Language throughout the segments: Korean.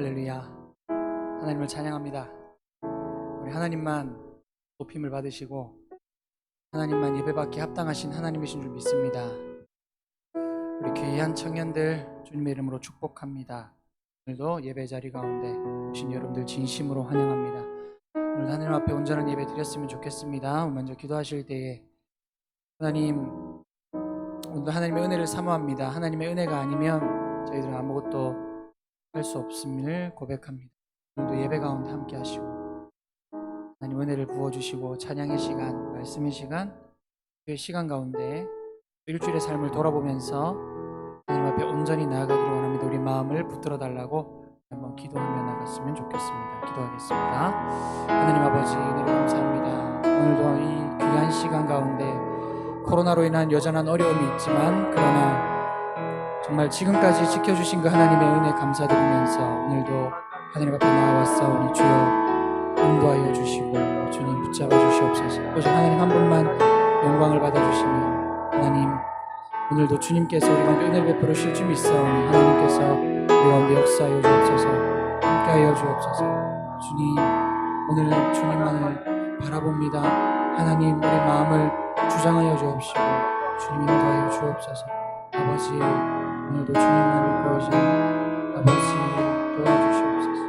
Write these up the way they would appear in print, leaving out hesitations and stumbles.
할렐루야. 하나님을 찬양합니다. 우리 하나님만 높임을 받으시고 하나님만 예배받기 합당하신 하나님이신 줄 믿습니다. 우리 귀한 청년들 주님의 이름으로 축복합니다. 오늘도 예배 자리 가운데 오신 여러분들 진심으로 환영합니다. 오늘 하나님 앞에 온전한 예배 드렸으면 좋겠습니다. 먼저 기도하실 때에 하나님, 오늘도 하나님의 은혜를 사모합니다. 하나님의 은혜가 아니면 저희들은 아무것도 할 수 없음을 고백합니다. 오늘도 예배 가운데 함께 하시고 하나님 은혜를 부어주시고 찬양의 시간, 말씀의 시간, 그 시간 가운데 일주일의 삶을 돌아보면서 하나님 앞에 온전히 나아가기를 원합니다. 우리 마음을 붙들어 달라고 한번 기도하며 나갔으면 좋겠습니다. 기도하겠습니다. 하나님 아버지, 은혜를 감사합니다. 오늘도 이 귀한 시간 가운데 코로나로 인한 여전한 어려움이 있지만 그러나 정말 지금까지 지켜주신 그 하나님의 은혜 감사드리면서 오늘도 하나님 앞에 나와왔사오니 주여 인도하여 주시고 주님 붙잡아 주시옵소서. 오직 하나님 한 분만 영광을 받아주시며 하나님, 오늘도 주님께서 우리 가운데 은혜를 베풀어 주실 줄 믿사오니 하나님께서 우리 가운데 역사하여 주옵소서. 함께하여 주옵소서. 주님, 오늘 주님만을 바라봅니다. 하나님, 우리 마음을 주장하여 주옵시고 주님 인도하여 주옵소서. 아버지, 오늘도 주님만 믿고 오신 아버지 도와주시옵소서.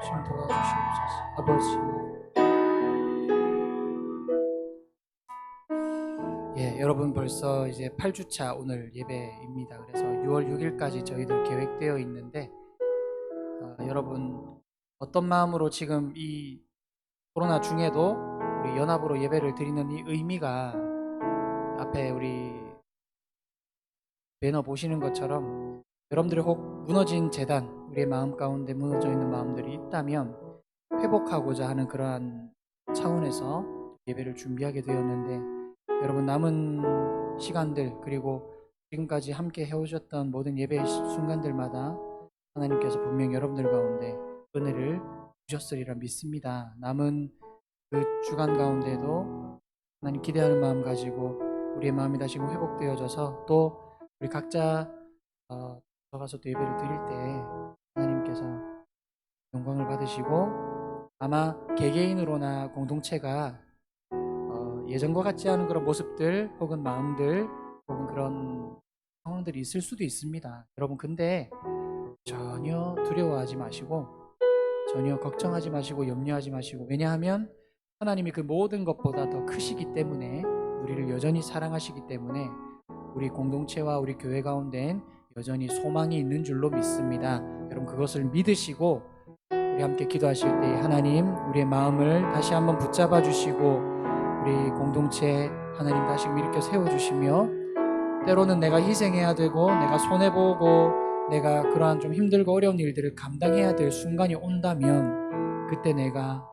주님 도와주시옵소서. 아버지, 여러분 벌써 이제 8주차 오늘 예배입니다. 그래서 6월 6일까지 저희들 계획되어 있는데 여러분 어떤 마음으로 지금 이 코로나 중에도 우리 연합으로 예배를 드리는 이 의미가 앞에 우리 배너 보시는 것처럼 여러분들의 혹 무너진 재단, 우리의 마음 가운데 무너져 있는 마음들이 있다면 회복하고자 하는 그러한 차원에서 예배를 준비하게 되었는데 여러분 남은 시간들 그리고 지금까지 함께 해오셨던 모든 예배 순간들마다 하나님께서 분명히 여러분들 가운데 은혜를 주셨으리라 믿습니다. 남은 그 주간 가운데도 하나님 기대하는 마음 가지고 우리의 마음이 다시 회복되어져서 또 우리 각자 들어가서 또 예배를 드릴 때 하나님께서 영광을 받으시고 아마 개개인으로나 공동체가 예전과 같지 않은 그런 모습들 혹은 마음들 혹은 그런 상황들이 있을 수도 있습니다. 여러분 근데 전혀 두려워하지 마시고 전혀 걱정하지 마시고 염려하지 마시고, 왜냐하면 하나님이 그 모든 것보다 더 크시기 때문에 우리를 여전히 사랑하시기 때문에 우리 공동체와 우리 교회 가운데엔 여전히 소망이 있는 줄로 믿습니다. 여러분 그것을 믿으시고 우리 함께 기도하실 때 하나님 우리의 마음을 다시 한번 붙잡아 주시고 우리 공동체 하나님 다시 일으켜 세워주시며 때로는 내가 희생해야 되고 내가 손해보고 내가 그러한 좀 힘들고 어려운 일들을 감당해야 될 순간이 온다면 그때 내가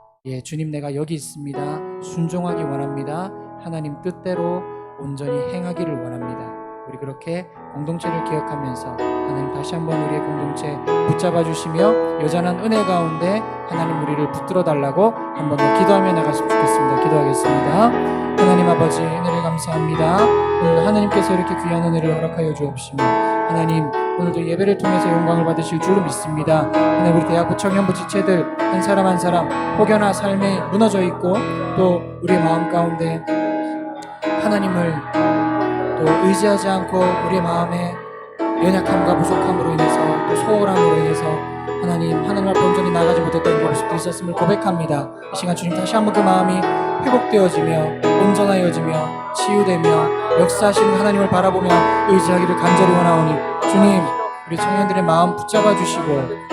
주님 내가 여기 있습니다. 순종하기 원합니다. 하나님 뜻대로 온전히 행하기를 원합니다. 우리 그렇게 공동체를 기억하면서 하나님 다시 한번 우리의 공동체 붙잡아 주시며 여전한 은혜 가운데 하나님 우리를 붙들어 달라고 한번 더 기도하며 나갔으면 좋겠습니다. 기도하겠습니다. 하나님 아버지 은혜를 감사합니다. 오늘 하나님께서 이렇게 귀한 은혜를 허락하여 주옵시며 하나님 오늘도 예배를 통해서 영광을 받으실 줄로 믿습니다. 하나님 우리 대학부 청년부 지체들 한 사람 한 사람 혹여나 삶에 무너져 있고 또 우리의 마음 가운데 하나님을 또 의지하지 않고 우리의 마음에 연약함과 부족함으로 인해서 또 소홀함으로 인해서 하나님 앞에 온전히 나가지 못했던 모습도 있었음을 고백합니다. 이 시간 주님 다시 한번 그 마음이 회복되어지며 온전하여지며 치유되며 역사하시는 하나님을 바라보며 의지하기를 간절히 원하오니 주님 우리 청년들의 마음 붙잡아 주시고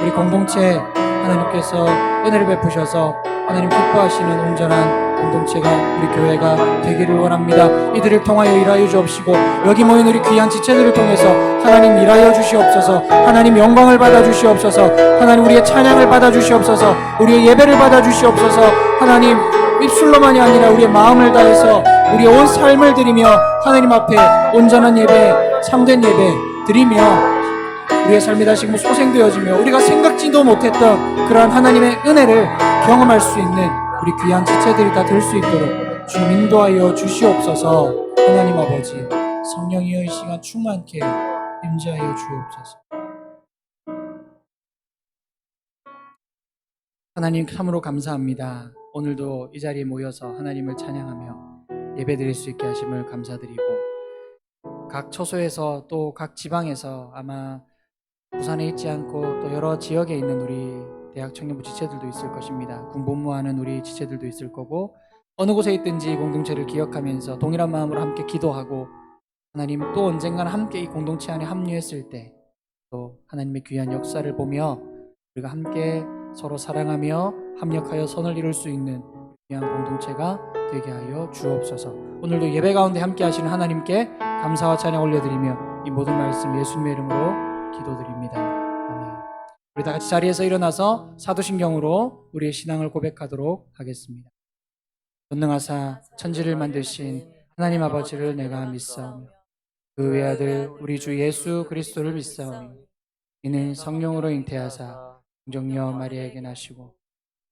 우리 공동체 하나님께서 은혜를 베푸셔서 하나님 기뻐하시는 온전한 공동체가 우리 교회가 되기를 원합니다. 이들을 통하여 일하여 주옵시고 여기 모인 우리 귀한 지체들을 통해서 하나님 일하여 주시옵소서. 하나님 영광을 받아 주시옵소서. 하나님 우리의 찬양을 받아 주시옵소서. 우리의 예배를 받아 주시옵소서. 하나님 입술로만이 아니라 우리의 마음을 다해서 우리의 온 삶을 드리며 하나님 앞에 온전한 예배, 참된 예배 드리며 우리의 삶이 다시금 소생되어지며 우리가 생각지도 못했던 그러한 하나님의 은혜를 경험할 수 있는 우리 귀한 지체들이 다 될 수 있도록 주님 인도하여 주시옵소서. 하나님 아버지 성령이여 이 시간 충만케 임재하여 주옵소서. 하나님 참으로 감사합니다. 오늘도 이 자리에 모여서 하나님을 찬양하며 예배드릴 수 있게 하심을 감사드리고, 각 처소에서 또 각 지방에서 아마 부산에 있지 않고 또 여러 지역에 있는 우리 대학 청년부 지체들도 있을 것입니다. 군복무하는 우리 지체들도 있을 거고, 어느 곳에 있든지 공동체를 기억하면서 동일한 마음으로 함께 기도하고, 하나님 또 언젠가는 함께 이 공동체 안에 합류했을 때 또 하나님의 귀한 역사를 보며 우리가 함께 서로 사랑하며 합력하여 선을 이룰 수 있는 귀한 공동체가 되게 하여 주옵소서. 오늘도 예배 가운데 함께 하시는 하나님께 감사와 찬양 올려드리며 이 모든 말씀 예수님의 이름으로 기도드립니다. 아멘. 우리 다 같이 자리에서 일어나서 사도신경으로 우리의 신앙을 고백하도록 하겠습니다. 전능하사 천지를 만드신 하나님 아버지를 내가 믿사오며 그 외아들 우리 주 예수 그리스도를 믿사오며 이는 성령으로 잉태하사 동정녀 마리아에게 나시고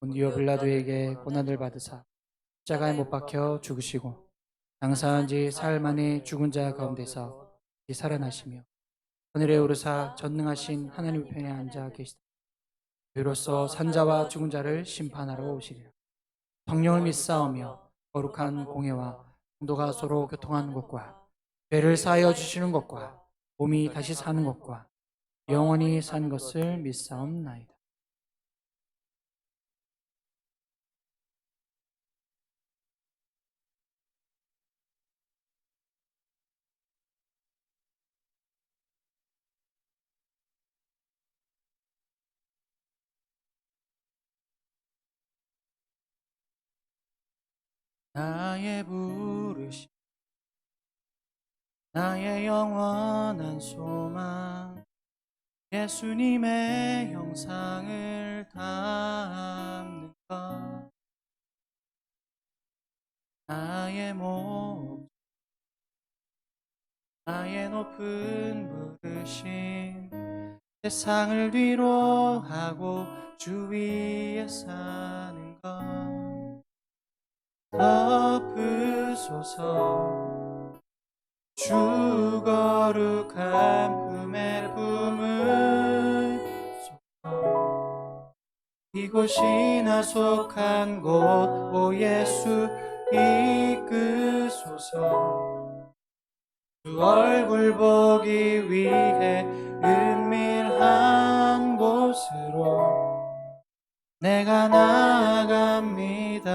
본디오 빌라도에게 고난을 받으사 십자가에 못 박혀 죽으시고 장사한 지 사흘 만에 죽은 자 가운데서 살아나시며 하늘에 오르사 전능하신 하나님 편에 앉아 계시다. 그로써 산자와 죽은 자를 심판하러 오시리라. 성령을 믿사오며 거룩한 공예와 성도가 서로 교통하는 것과 죄를 사하여 주시는 것과 몸이 다시 사는 것과 영원히 사는 것을 믿사옵나이다. 나의 부르심 나의 영원한 소망 예수님의 형상을 담는 것 나의 목 나의 높은 부르심 세상을 위로하고 주 위에 사는 것 덮으소서 주 거룩한 품에 품으소서 이곳이나 속한 곳 오 예수 이끄소서 주 얼굴 보기 위해 은밀한 곳으로 내가 나아갑니다.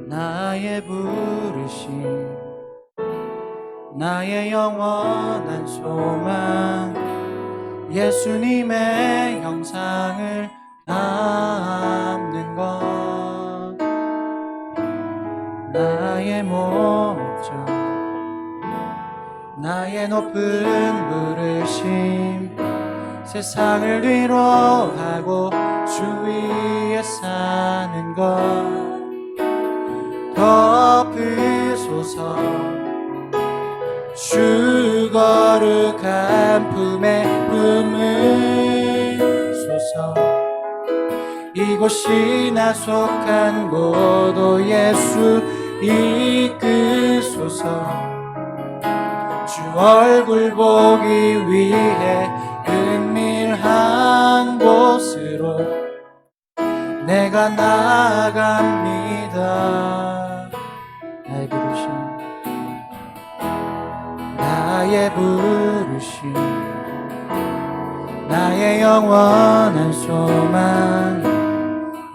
나의 부르심 나의 영원한 소망 예수님의 형상을 담는 것 나의 목적 나의 높은 부르심 세상을 위로하고 주 위에 사는 것 덮으소서 주 거룩한 품에 품으소서 이곳이나 속한 곳 오 예수 이끄소서 주 얼굴 보기 위해 은밀한 곳으로 내가 나아갑니다. 나의 부르심 나의 부르심 나의 영원한 소망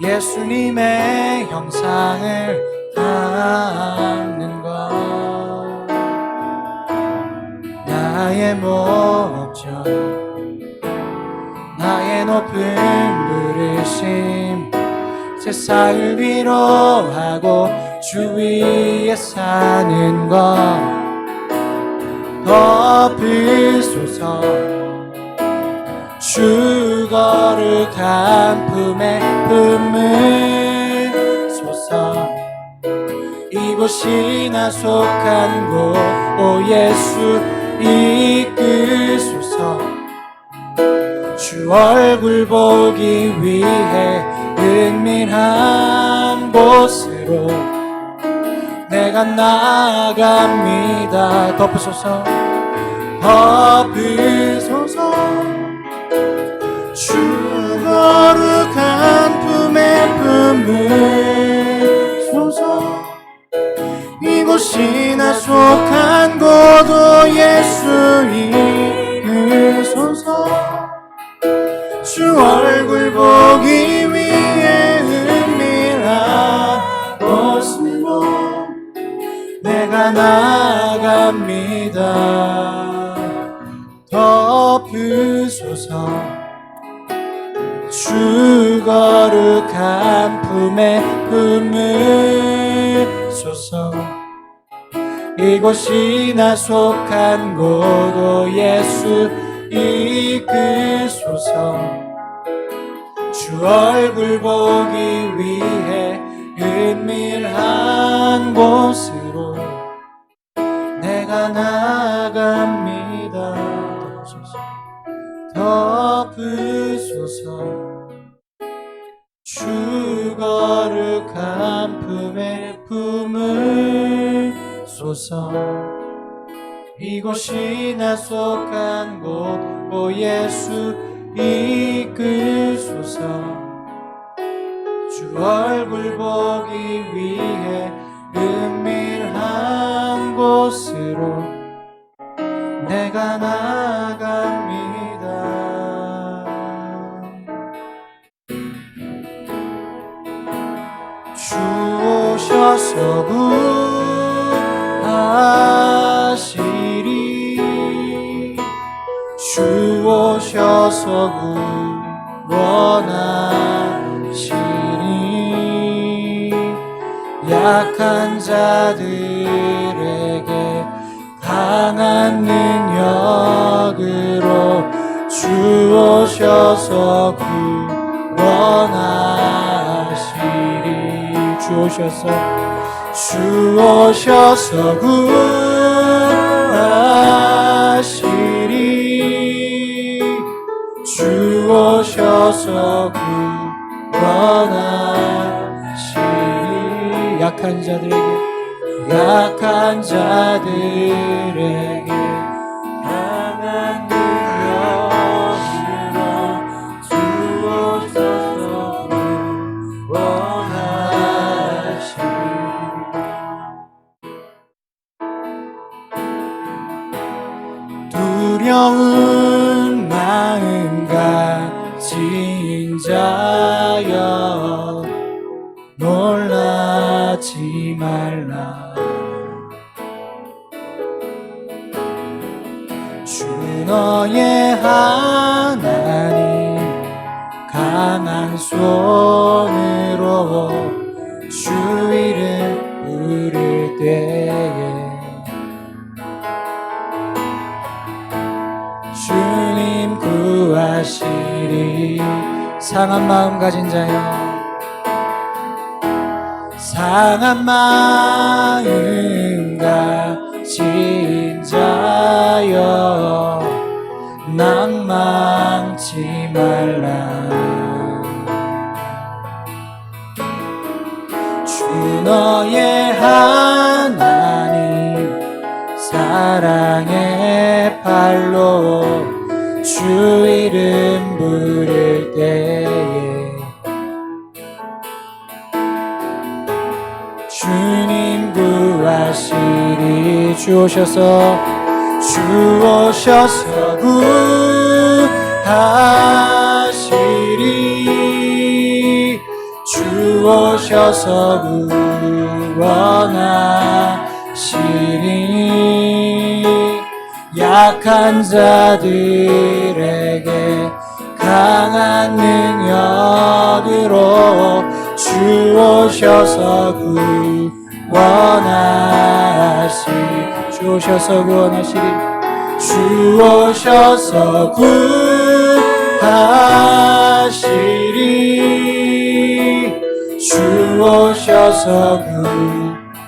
예수님의 형상을 담는 것 나의 목적 나의 높은 부르심 세상을 위로하고 주 위에 사는 것 덮으소서 주 거룩한 품에 품으소서 이곳이나 속한 곳 오 예수 이끄소서 주 얼굴 보기 위해 은밀한 곳으로 내가 나아갑니다. 덮으소서 덮으소서 주 거룩한 품에 품으소서. 이곳이나 속한 곳도 예수 이끄소서. 주 얼굴 보기 위해 은밀한 곳으로 내가 나아갑니다. 덮으소서. 주 거룩한 품에 품으소서. 이곳이나 속한 곳도 예수 이끄소서. 주 얼굴 보기 위해 은밀한 곳으로 내가 나아갑니다. 덮으소서. 주 거룩한 품에 품으소서. 이곳이나 속한 곳 오 예수 이끄소서. 주 얼굴 보기 위해 은밀한 곳으로 내가 나아갑니다. 주 오셔서 구하시리. 주 오셔서 구원하시리. 약한 자들에게 강한 능력으로 주 오셔서 구원하시리. 주 오셔서 구하시리. 주 오셔서 구원하시리. 약한 자들에게 강한 능력으로 주 오셔서 구원하시리. 두려운 마음 가진 자여 놀라지 말라. 주 너의 하나님 강한 손으로 주 이름 부를 때에 주님 구하시리. 상한 마음 가진 자여, 상한 마음 가진 자여 낭망치 말라. 주 너의 하나님 사랑의 팔로 주 이름 부를 때에 주님 구하시리. 주 오셔서 구하시리. 주 오셔서 구원하시리. 약한 자들에게 강한 능력으로 주 오셔서 구원하시리. 주 오셔서 구원하시리. 주 오셔서 구하시리. 주 오셔서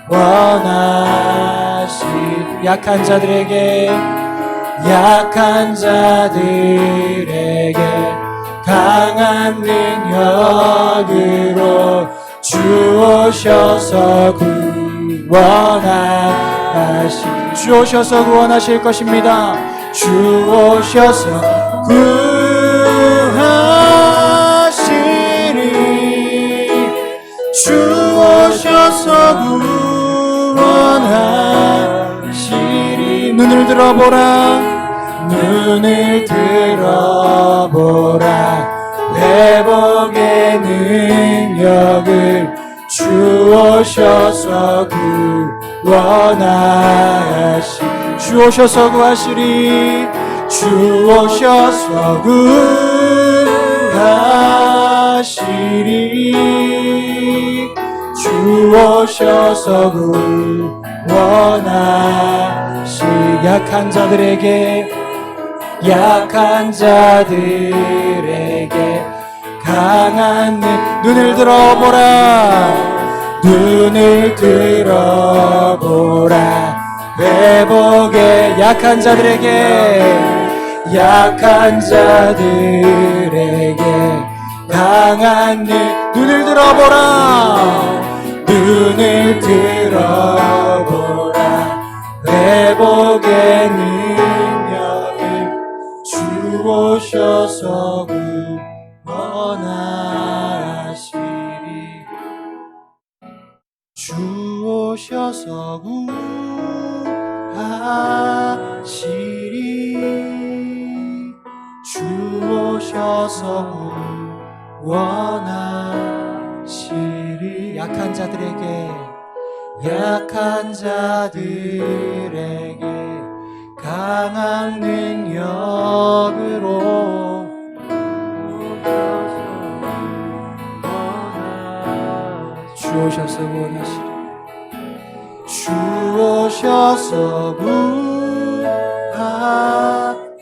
구원하시리. 약한 자들에게 강한 능력으로 주 오셔서 구원하시리. 주 오셔서 구원하실 것입니다. 주 오셔서 구하시리. 주 오셔서 구원하시리. 눈을 들어보라, 눈을 들어보라. 회복의 능력을 주 오셔서 구원하시. 주 오셔서 구하시리. 주 오셔서 구하시리. 주 오셔서 구원하시. 약한 자들에게 강한 눈을 들어보라, 눈을 들어보라. 회복의 약한 자들에게 강한 눈을 들어보라, 눈을 들어보라. 회복의 능력을 주 오셔서 구원하시리. 주 오셔서 구하시리. 주 오셔서 구원하시리. 약한 자들에게 강한 능력으로 주 오셔서 구원하시리. 주 오셔서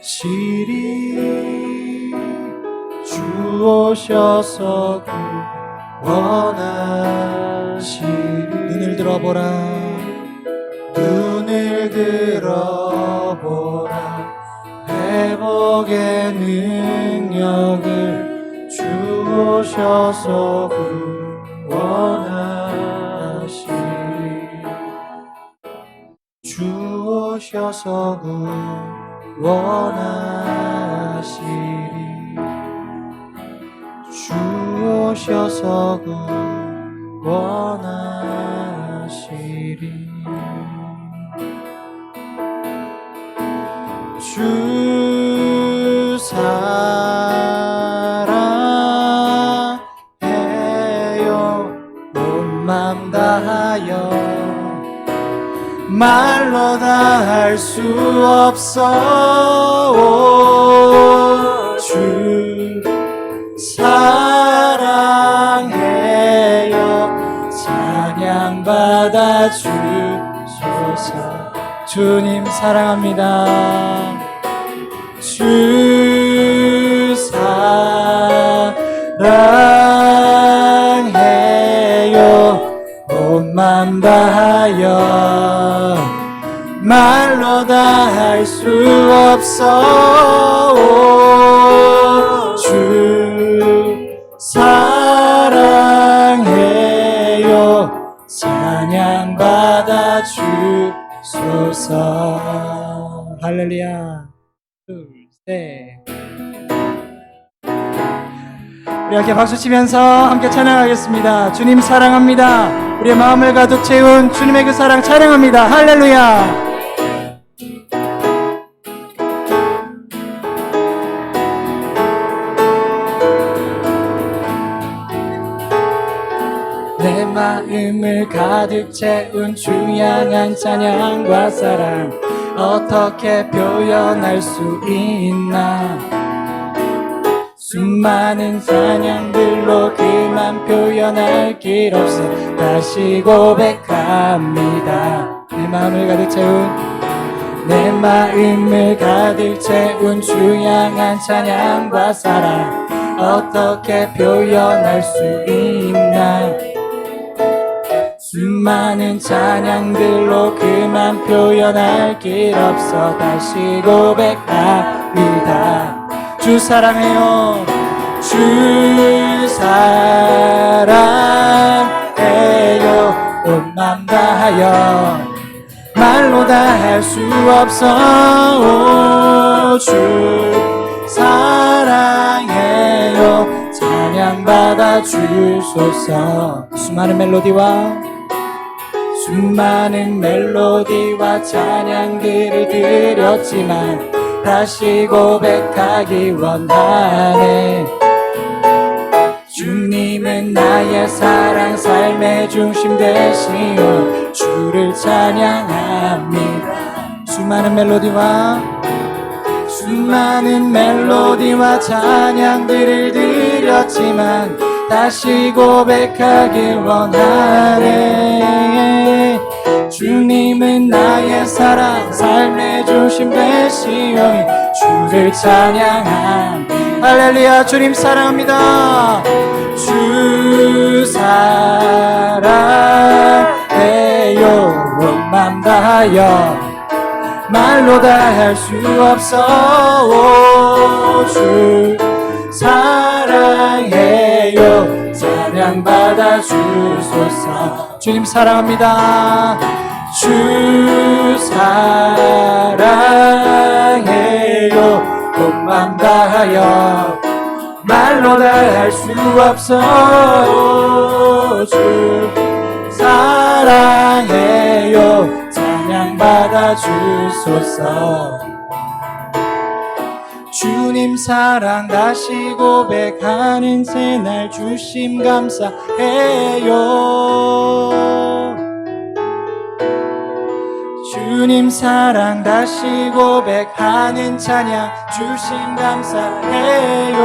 구하시리. 주 오셔서 구원하시리. 눈을 들어보라, 눈을 들어보라. 회복의 능력을 주 오셔서 구원하시리. 주 오셔서 구원하시리. 주 오셔서 구원하시리. 주 사랑해요. 온 맘 다하여 말로 다 할 수 없어. 주 사랑해요. 찬양 받아 주소서. 주님 사랑합니다. 주 사랑해요. 온 맘 다하여 말로 다 할 수 없어. 주 사랑해요. 찬양 받아 주소서. 할렐루야. 둘, 셋. 우리 함께 박수 치면서 함께 찬양하겠습니다. 주님 사랑합니다. 우리의 마음을 가득 채운 주님의 그 사랑 찬양합니다. 할렐루야. 내 마음을 가득 채운 주 향한 찬양과 사랑 어떻게 표현할 수 있나. 수많은 찬양들로 그만 표현할 길 없어 다시 고백합니다. 내 마음을 가득 채운 주 향한 찬양과 사랑 어떻게 표현할 수 있나. 수많은 찬양들로 그만 표현할 길 없어 다시 고백합니다. 주 사랑해요. 주 사랑해요. 온 맘 다하여 말로 다 할 수 없어. 주 사랑해요. 찬양 찬양받아 주소서. 수많은 멜로디와 찬양들을 드렸지만 다시 고백하기 원하네. 주님은 나의 사랑, 삶의 중심 되시오. 주를 찬양합니다. 수많은 멜로디와 찬양들을 드렸지만 다시 고백하길 원하네. 주님은 나의 사랑, 삶의 중심 되시오니 주를 찬양함. 할렐루야. 주님 사랑합니다. 주 사랑해요. 온 맘 다하여 말로 다 할 수 없어. 오, 주 사랑해요. 찬양받아 주소서. 주님 사랑합니다. 주 사랑해요. 온 맘 다하여 말로 다 할 수 없어. 주 사랑해요. 찬양받아 주소서. 주님 사랑 다시 고백하는 새날 주심 감사해요. 주님 사랑 다시 고백하는 찬양 주심 감사해요.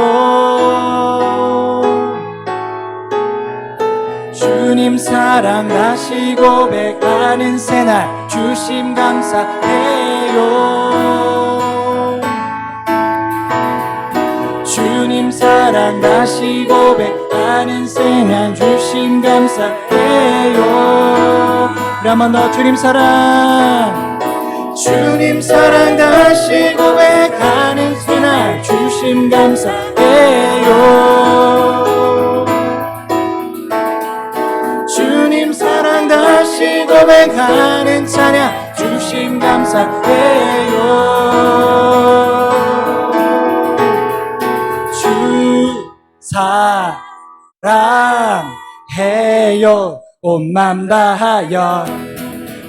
주님 사랑 다시 고백하는 새날 주심 감사해요. 주님 사랑 다시 고백하는 새날 주심 감사해요. 한 번 더. 주님 사랑 다시 고백하는 새날 주심 감사해요. 주님 사랑 다시 고백하는 찬양 주심 감사해요. 주 사랑해요. 온 맘 다하여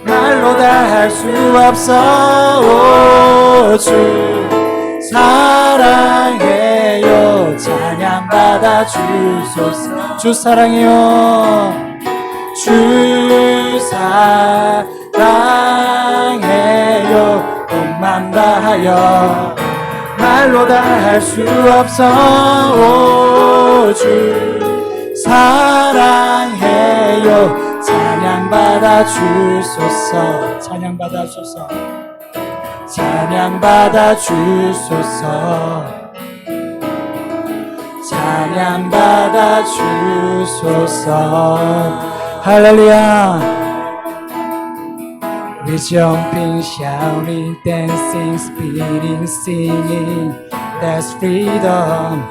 말로 다 할 수 없어. 오, 주 사랑해요. 찬양받아 주소서. 주 사랑해요. 주 사랑해요. 온 맘 다하여 말로 다 할 수 없어. 오, 주 사랑해요. 찬양받아 주소서. 찬양받아 주소서. 찬양받아 주소서. 찬양받아 주소서. 할렐루야. We jumping, shouting, dancing, speeding, singing. That's freedom.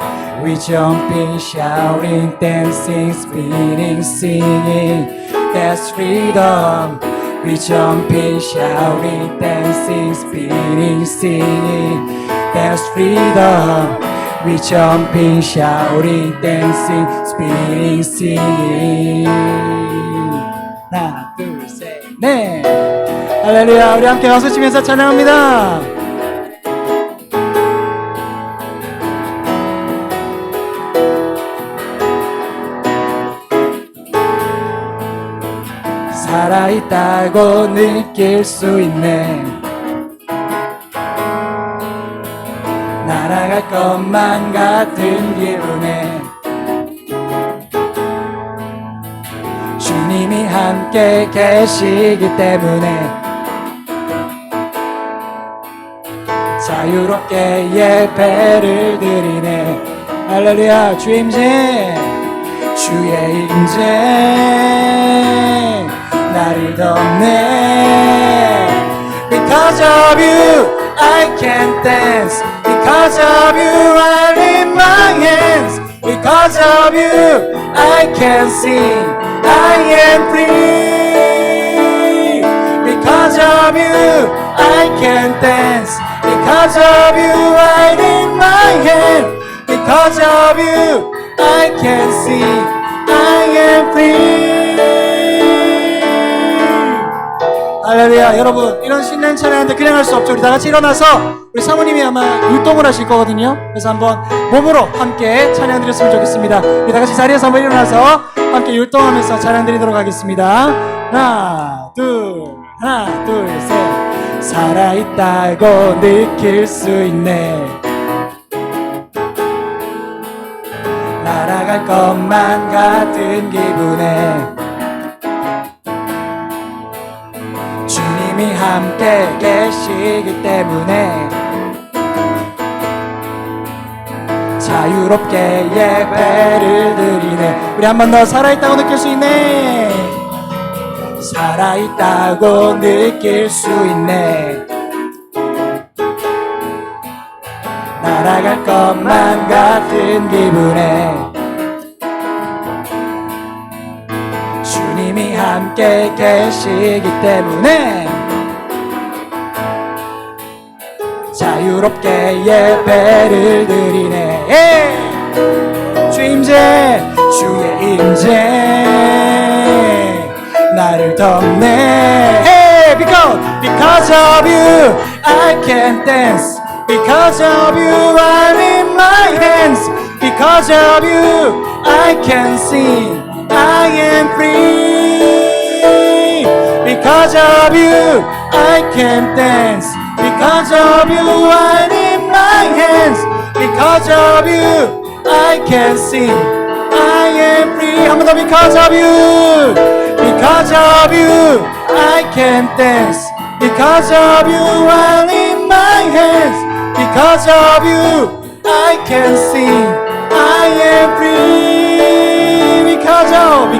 We jumping, shouting, dancing, speeding, singing. That's freedom. We jumping, shouting, dancing, speeding, singing. That's freedom. We jumping, shouting, dancing, speeding, singing. 하나, 둘, 셋, 넷. 할렐루야. 우리 함께 박수 치면서 찬양합니다. 살아있다고 느낄 수 있네. 날아갈 것만 같은 기분에 주님이 함께 계시기 때문에 자유롭게 예배를 드리네. 할렐루야. 주의 임재, 주의 임재 나를 덮네. Because of you I can dance. Because of you I lift my hands. Because of you I can sing. I am free. Because of you I can dance. Because of you I lift my hand. Because of you I can sing I am free. 할렐루야. 여러분 이런 신나는 찬양인데 그냥 할 수 없죠. 우리 다 같이 일어나서 우리 사모님이 아마 율동을 하실 거거든요. 그래서 한번 몸으로 함께 찬양 드렸으면 좋겠습니다. 우리 다 같이 자리에서 한번 일어나서 함께 율동하면서 찬양 드리도록 하겠습니다. 하나 둘 셋. 살아있다고 느낄 수 있네. 날아갈 것만 같은 기분에 주님이 함께 계시기 때문에 자유롭게 예배를 드리네. 우리 한 번 더 살아있다고 느낄 수 있네. 살아있다고 느낄 수 있네. 날아갈 것만 같은 기분에 주님이 함께 계시기 때문에 자유롭게 예배를 드리네. 주 임재 주의 임재 나를 덮네. Because of you I can dance. Because of you I'm in my hands. Because of you I can sing I am free. Because of you I can dance. Because of you I'm in my hands. Because of you I can sing I am free. 한 번 더. Because of you. Because of you I can dance. Because of you I'm in my hands. Because of you I can sing I am free. Because of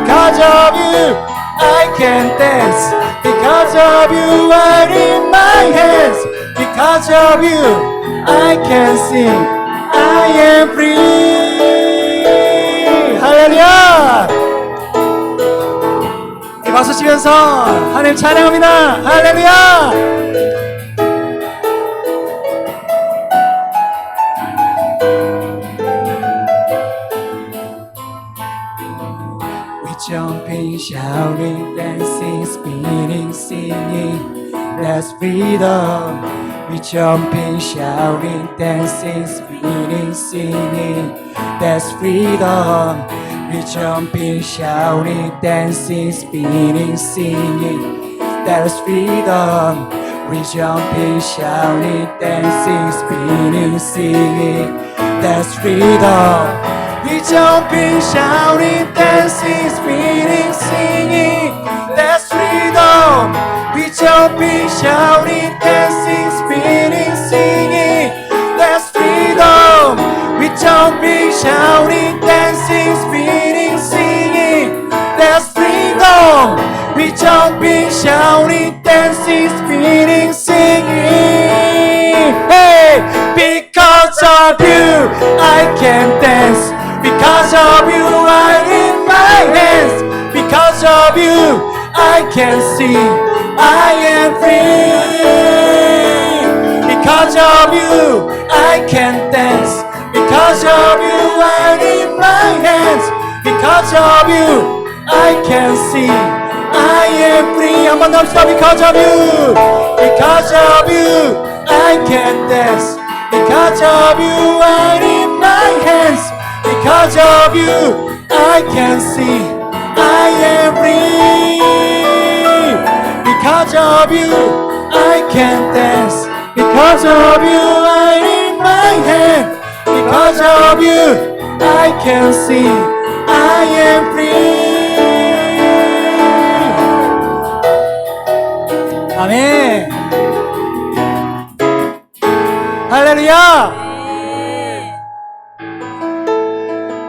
you I can dance. Because of you I'm in my hands. Because of you I can sing I am free. 할렐루야. 이 박수 치면서 하나님 찬양합니다. 할렐루야. Jumping, shouting, dancing, spinning, singing, that's freedom. We jumping, shouting, dancing, spinning, singing, that's freedom. We jumping, shouting, dancing, spinning, singing, that's freedom. We jumping, shouting, dancing, spinning, singing, that's freedom. We jumping, shouting, dancing, spinning, singing, that's freedom. We jumping, shouting, dancing, spinning, singing, that's freedom. We jumping, shouting, dancing, spinning, singing, that's freedom. We jumping, shouting, dancing, spinning, singing. Hey, because of you, I can dance. Because of you I'm in my hands. Because of you I can sing I am free. Because of you I can dance. Because of you I'm in my hands. Because of you I can sing I am free. 한 번 더 합시다. Because of you. Because of you I can dance. Because of you I'm in my hands. Because of you, I can see I am free. Because of you, I can dance. Because of you, I'm in my hand. Because of you, I can see I am free. 아멘. 할렐루야.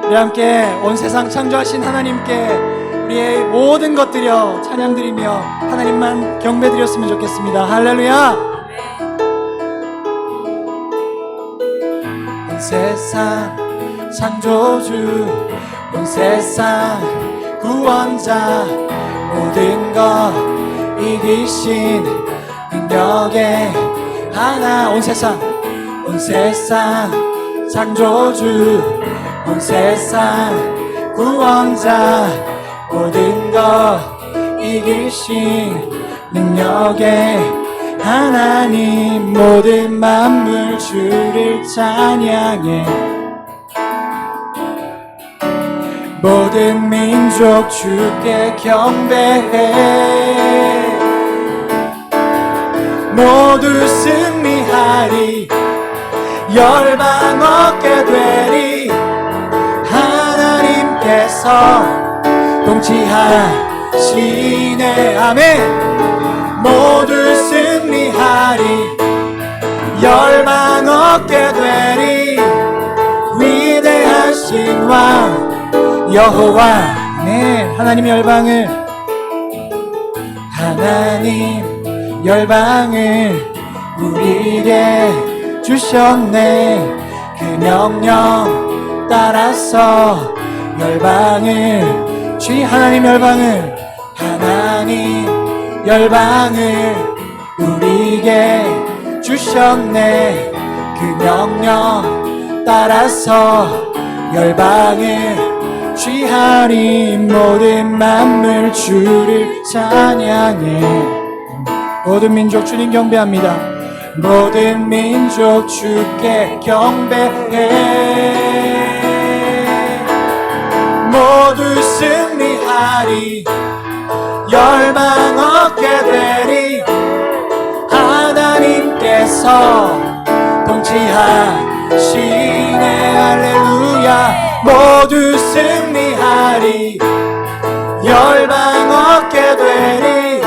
우리 함께 온 세상 창조하신 하나님께 우리의 모든 것들여 찬양드리며 하나님만 경배드렸으면 좋겠습니다. 할렐루야. 온 세상 창조주, 온 세상 구원자, 모든 것 이기신 능력의 하나. 온 세상 창조주, 온 세상 구원자 모든 것 이기신 능력의 하나님 모든 만물 주를 찬양해 모든 민족 주께 경배해 모두 승리하리 열방 얻게 되리 하나님께서 통치하시네 아멘 모두 승리하리 열방 얻게 되리 위대하신 왕 여호와 네 하나님 열방을 우리에게 주셨네 그 명령 따라서 열방을 하나님 열방을 우리에게 주셨네 그 명령 따라서 열방을 취하리 모든 만물 주를 찬양해 모든 민족 주님 경배합니다 모든 민족 주께 경배해 모두 승리하리 열방 얻게 되리 하나님께서 통치하시네 할렐루야 모두 승리하리 열방 얻게 되리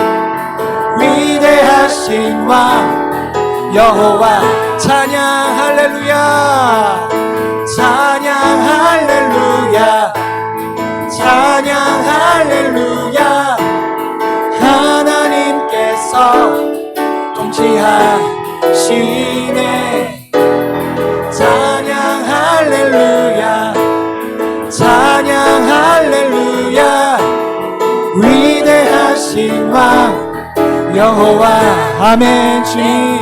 위대하신 왕 여호와 찬양 할렐루야 찬양 할렐루야 찬양 할렐루야 하나님께서 통치하시네 찬양 할렐루야 찬양 할렐루야 위대하신 왕 여호와 아멘 주님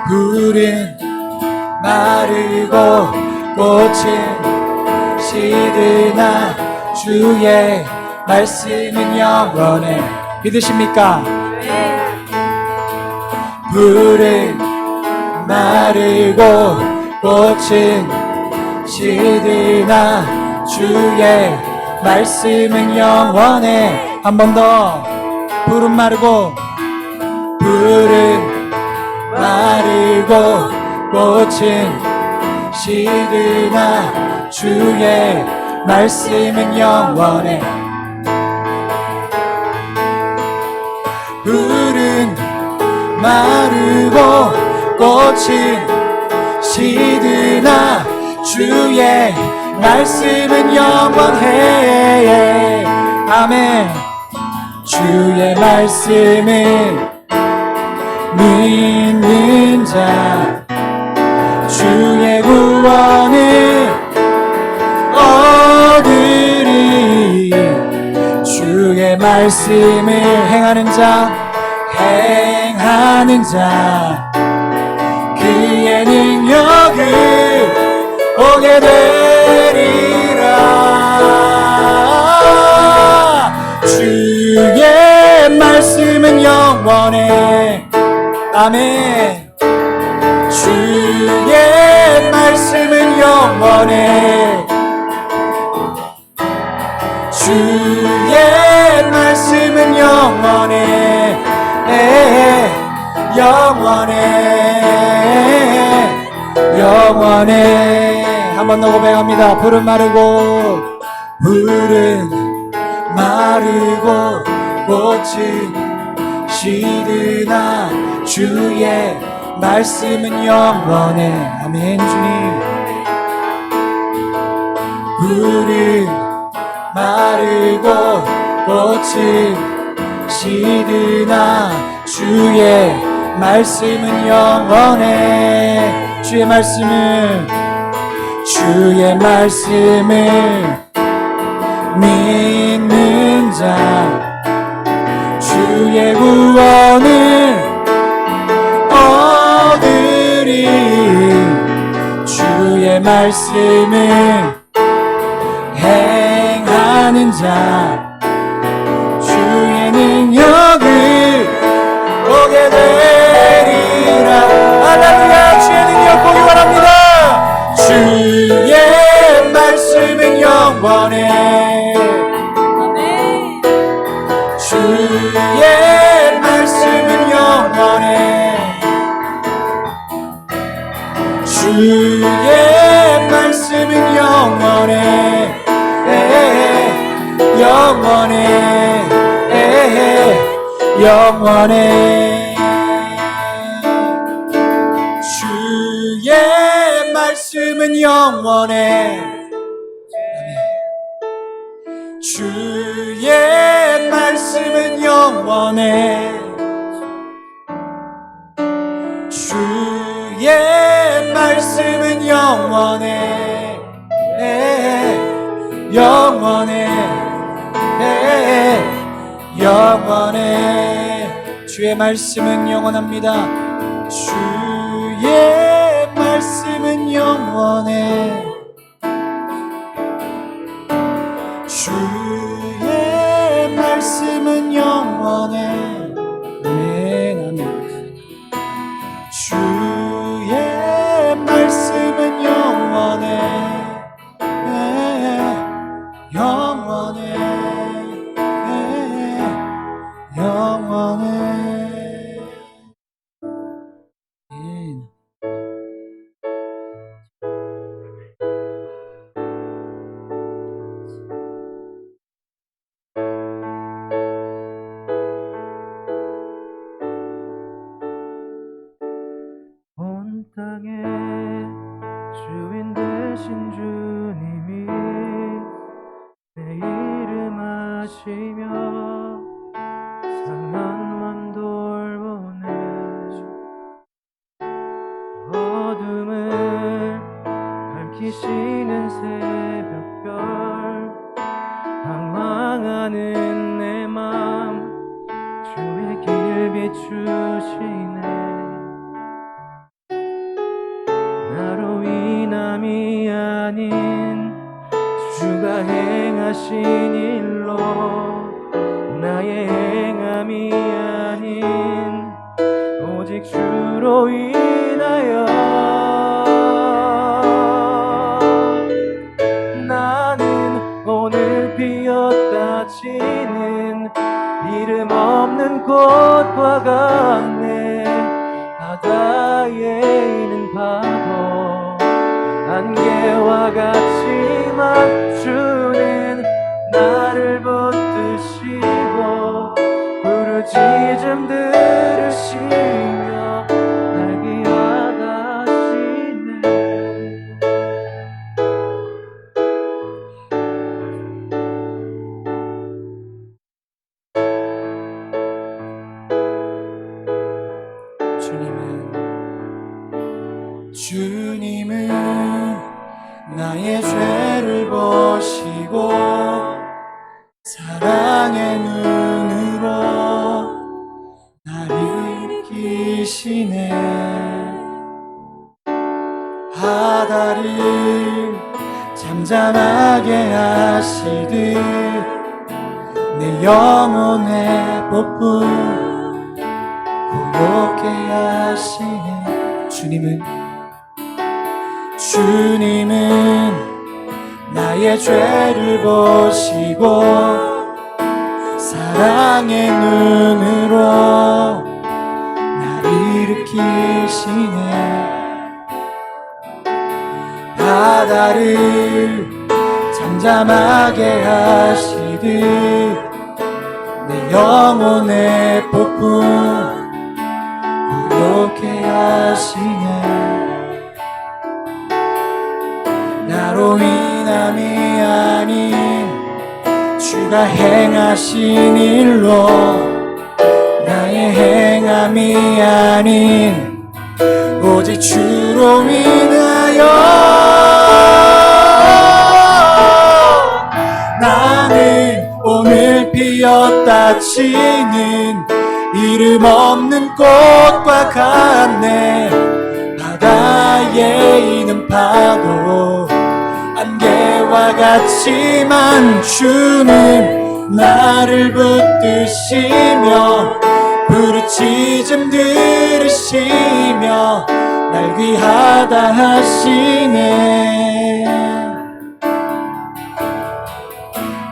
불은 마르고 꽃은 시드나 주의 말씀은 영원해 믿으십니까? 불은 마르고 꽃은 시드나 주의 말씀은 영원해 한 번 더 불은 마르고 꽃은 시드나 주의 말씀은 영원해 불은 마르고 꽃은 시드나 주의 말씀은 영원해 아멘 주의 말씀을 믿는 자 주의 구원을 얻으리 주의 말씀을 행하는 자 그의 능력을 오게 되리라 주의 말씀은 영원해 아멘 주의 말씀은 영원해 주의 말씀은 영원해 영원해 한 번 더 고백합니다 불은 마르고 꽃은 시드나 주의 말씀은 영원해 아멘 주님 불은 마르고 꽃은 시드나 주의 말씀은 영원해 주의 말씀을 믿는 자 주의 구원을 얻으리 주의 말씀을 행하는 자 주의 능력을 보게 되리라. 할렐루야. 주의 능력 보기 바랍니다. 주의 말씀은 영원해. 주의 말씀은 영원해. 주의 말씀은 영원해. 영원해. 영원해. 주의 말씀은 영원해. 주의 말씀은 영원해. 주의 말씀은 영원해. 영원해. 영원해. 주의 말씀은 영원합니다. 주의 말씀은 영원해. 주의 말씀은 영원해. 아멘, 아멘. 주의 말씀은 영원해. 영원해. 영원해. 온 땅의 주인 되신 주님이 내 이름 아시며 상한 맘 돌보네. 어둠을 밝히시는 새벽별 방황하는 내 맘 주의 길 비추시네. 나로 인함이 아닌 주가 행하신 일로 나의 행함이 아닌 오직 주로 인하여 나는 오늘 피었다 지는 이름 없는 꽃과 같네. 바다에 있는 파도 안개와 같지만 주는 나를 붙드시고 부르짖음 들으시며 날 기억하시네. 주님은 나의 죄를 보시고 사랑의 눈으로 나를 일으키시네. 바다를 잠잠하게 하시듯 내 영혼의 폭풍 고요케 하시네. 주님은 나의 죄를 보시고 사랑의 눈으로 나를 일으키시네. 바다를 잠잠하게 하시듯 내 영혼의 폭풍 고요케 하시네. 나로 인함이 아닌 주가 행하신 일로 나의 행함이 아닌 오직 주로 인하여 나는 오늘 피었다 치는 이름 없는 꽃과 같네. 바다에 바다에 있는 파도 안개와 같지만 주는 나를 붙드시며 부르짖음 들으시며 날 귀하다 하시네.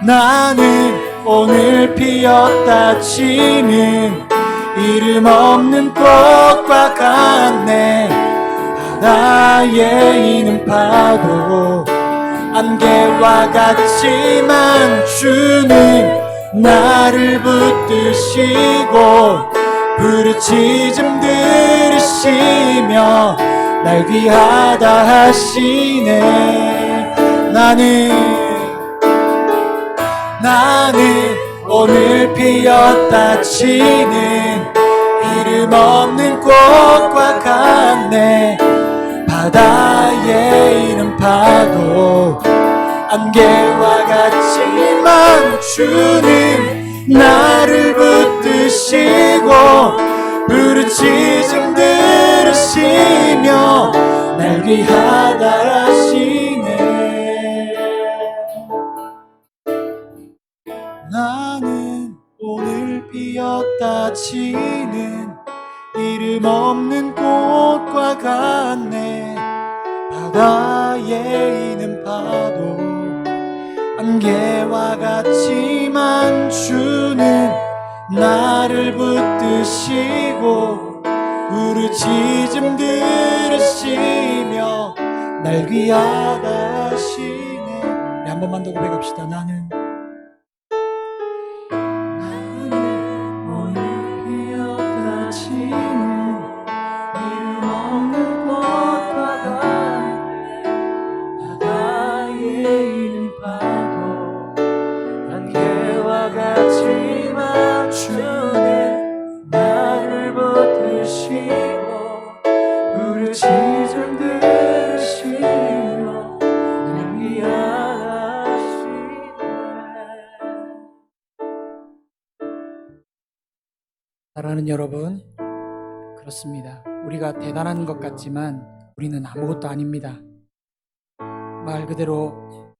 나는 오늘 피었다 치는 이름 없는 꽃과 같네. 바다에 있는 파도 안개와 같지만 주는 나를 붙드시고 부르짖음 들으시며 날 귀하다 하시네. 나는 오늘 피었다 치는 이름 없는 꽃과 같네. 바다에 있는 파도 안개와 같지만 주는 나를 붙드시고 부르짖음 들으시며 날 귀하다 하시네. 나는 오늘 피었다 치는 이름 없는 꽃과 같네. 바다에 있는 파도 안개와 같지만 주는 나를 붙드시고 부르짖음 들으시며 날 귀하다 하시네. 우리 한 번만 더 고백합시다. 나는 오늘 피었다 치는 이름 없는 꽃과 같네. 바다에 있는 파도 안개와 같지만 주는 나를 붙드시고 부르짖음 들으시며 날 위하다 하시네. 사랑하는 여러분, 그렇습니다. 우리가 대단한 것 같지만 우리는 아무것도 아닙니다. 말 그대로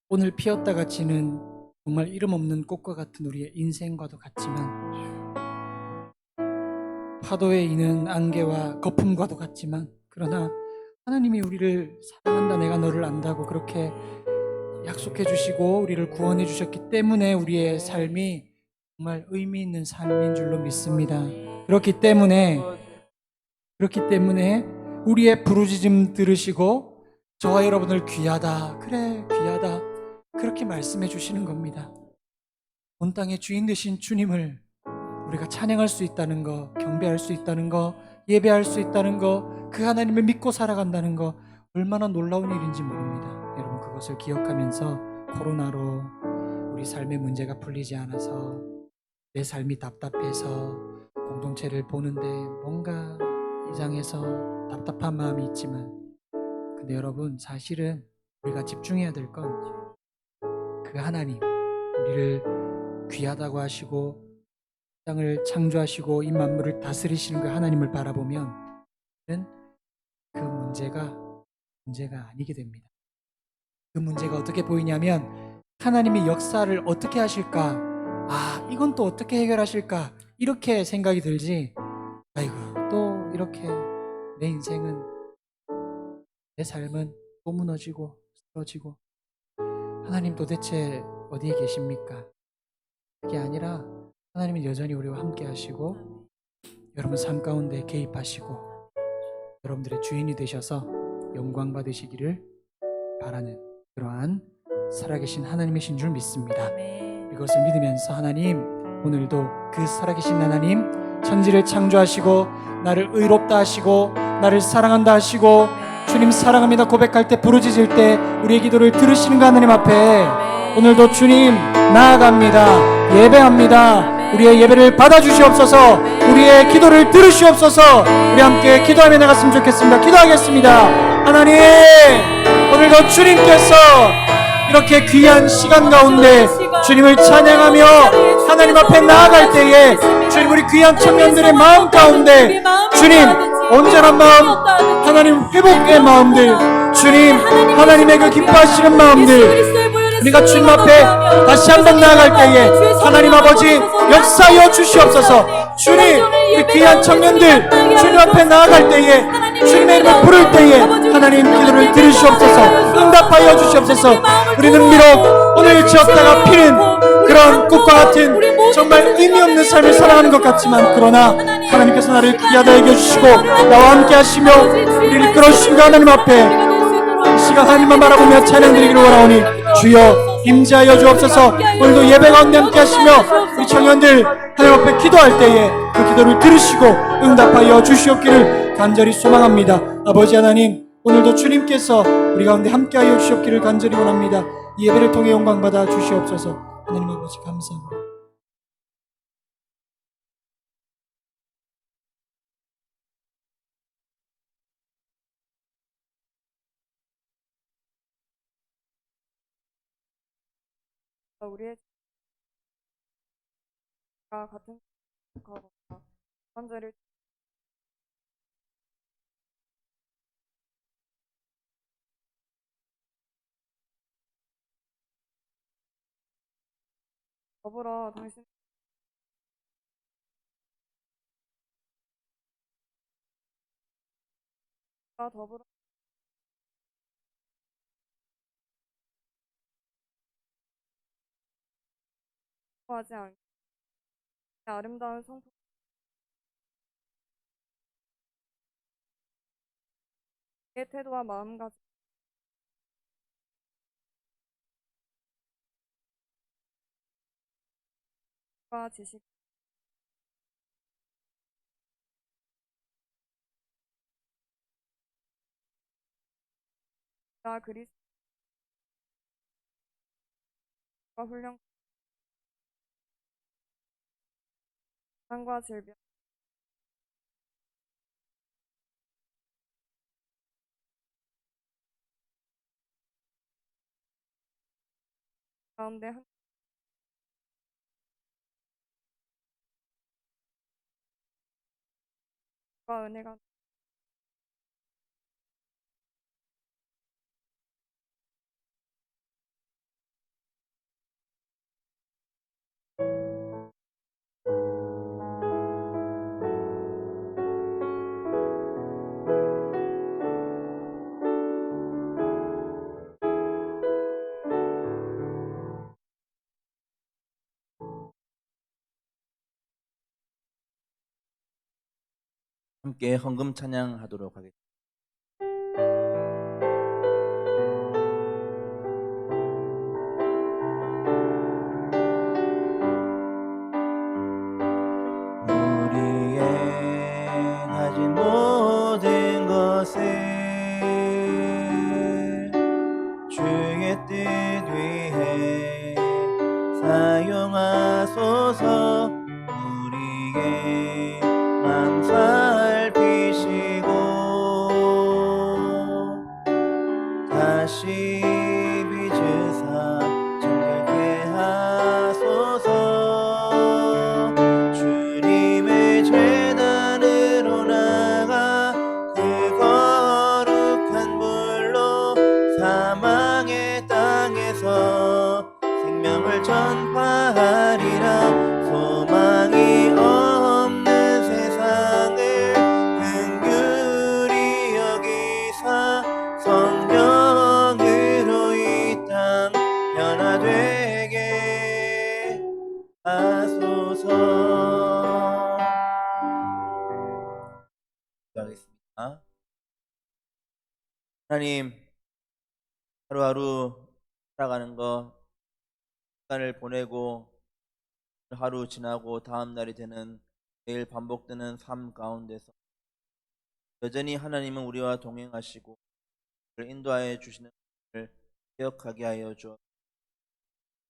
오늘 피었다가 지는 정말 이름 없는 꽃과 같은 우리의 인생과도 같지만 파도에 있는 안개와 거품과도 같지만 그러나 하나님이 우리를 사랑한다, 내가 너를 안다고 그렇게 약속해 주시고 우리를 구원해 주셨기 때문에 우리의 삶이 정말 의미 있는 삶인 줄로 믿습니다. 그렇기 때문에 우리의 부르짖음 들으시고 저와 여러분을 귀하다, 그래 귀하다, 그렇게 말씀해 주시는 겁니다. 온 땅의 주인 되신 주님을 우리가 찬양할 수 있다는 거, 경배할 수 있다는 거, 예배할 수 있다는 거, 그 하나님을 믿고 살아간다는 거 얼마나 놀라운 일인지 모릅니다. 여러분, 그것을 기억하면서 코로나로 우리 삶의 문제가 풀리지 않아서 내 삶이 답답해서 공동체를 보는데 뭔가 이상해서 답답한 마음이 있지만, 근데 여러분, 사실은 우리가 집중해야 될 건 그 하나님, 우리를 귀하다고 하시고 땅을 창조하시고 이 만물을 다스리시는 그 하나님을 바라보면 그 문제가 아니게 됩니다. 그 문제가 어떻게 보이냐면 하나님이 역사를 어떻게 하실까, 이건 또 어떻게 해결하실까, 이렇게 생각이 들지, 아이고 또 이렇게 내 인생은, 내 삶은 또 무너지고 쓰러지고 하나님 도대체 어디에 계십니까? 그게 아니라 하나님은 여전히 우리와 함께 하시고 여러분 삶 가운데 개입하시고 여러분들의 주인이 되셔서 영광 받으시기를 바라는 그러한 살아계신 하나님이신 줄 믿습니다. 이것을 믿으면서 하나님, 오늘도 그 살아계신 하나님, 천지를 창조하시고 나를 의롭다 하시고 나를 사랑한다 하시고 주님 사랑합니다 고백할 때, 부르짖을 때 우리의 기도를 들으시는 그 하나님 앞에 오늘도 주님 나아갑니다. 예배합니다. 우리의 예배를 받아주시옵소서. 우리의 기도를 들으시옵소서. 우리 함께 기도하며 나갔으면 좋겠습니다. 기도하겠습니다. 하나님, 오늘도 주님께서 이렇게 귀한 시간 가운데 주님을 찬양하며 하나님 앞에 나아갈 때에 주님, 우리 귀한 청년들의 마음 가운데 주님 온전한 마음, 하나님 회복의 마음들, 주님 하나님의 그 기뻐하시는 마음들, 우리가 주님 앞에 다시 한번 나아갈 때에 하나님 아버지 역사하여 주시옵소서. 주님 우리 귀한 청년들 주님 앞에 나아갈 때에 주님의 이름을 부를 때에 하나님 기도를 들으시옵소서. 응답하여 주시옵소서. 우리는 비록 오늘 지었다가 피는 그런 꽃과 같은 정말 의미 없는 삶을 살아가는 것 같지만, 그러나 하나님께서 나를 귀하다 여겨주시고 나와 함께 하시며 우리를 이끌어주신 그 하나님 앞에 이 시간 하나님만 바라보며 찬양드리기를 원하오니 주여 임재하여 주옵소서. 오늘도 예배 가운데 함께 하시며 우리 청년들 하나님 앞에 기도할 때에 그 기도를 들으시고 응답하여 주시옵기를 간절히 소망합니다. 아버지 하나님, 오늘도 주님께서 우리 가운데 함께하여 주시옵기를 간절히 원합니다. 이 예배를 통해 영광받아 주시옵소서. 하나님 아버지 감사합니다. 우리의 가 같은 거거나 관절을 더불어 당신과 더불어 하지 않게 아름다운 성품의 태도와 마음가짐과 지식과 그리스도와 훈련, 상과 질병 가운데 하나님과 은혜가 함께 헌금 찬양하도록 하겠습니다. 우리의 가진 모든 것을 주의 뜻 위해 사용하소서. 우리의 맘 살피시고 다시 빚으사 정결케 하소서. 주님의 제단으로 나가 그 거룩한 불로 사망의 땅에서 생명을 전파하리라. 소망이 없는 세상을 긍휼히 여기사 성령으로 이 땅 변화되게 하소서. 기도하겠습니다. 하나님, 하루하루 살아가는 거, 시간을 보내고 하루 지나고 다음 날이 되는 매일 반복되는 삶 가운데서 여전히 하나님은 우리와 동행하시고 우리를 인도하여 주시는 것을 기억하게 하여 주옵소서.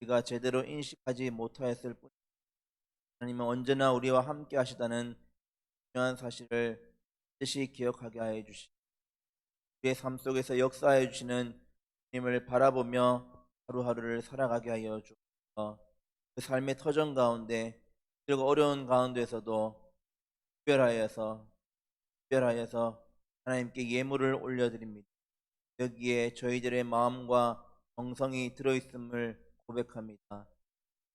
우리가 제대로 인식하지 못하였을 뿐 하나님은 언제나 우리와 함께 하시다는 중요한 사실을 반드시 기억하게 하여 주시고 우리의 삶 속에서 역사해 주시는 주님을 바라보며 하루하루를 살아가게 하여 주옵소서. 그 삶의 터전 가운데 그리고 어려운 가운데서도 특별하여서 특별하여서 하나님께 예물을 올려드립니다. 여기에 저희들의 마음과 정성이 들어있음을 고백합니다.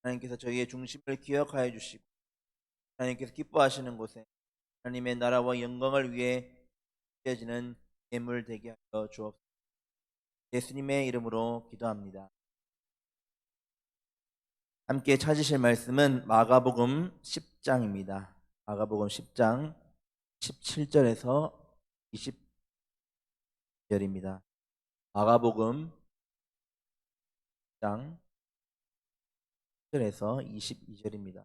하나님께서 저희의 중심을 기억하여 주시고 하나님께서 기뻐하시는 곳에 하나님의 나라와 영광을 위해 드려지는 예물 되게 하여 주옵소서. 예수님의 이름으로 기도합니다. 함께 찾으실 말씀은 마가복음 10장입니다. 마가복음 10장 17절에서 20절입니다. 마가복음 10장 10절에서 22절입니다.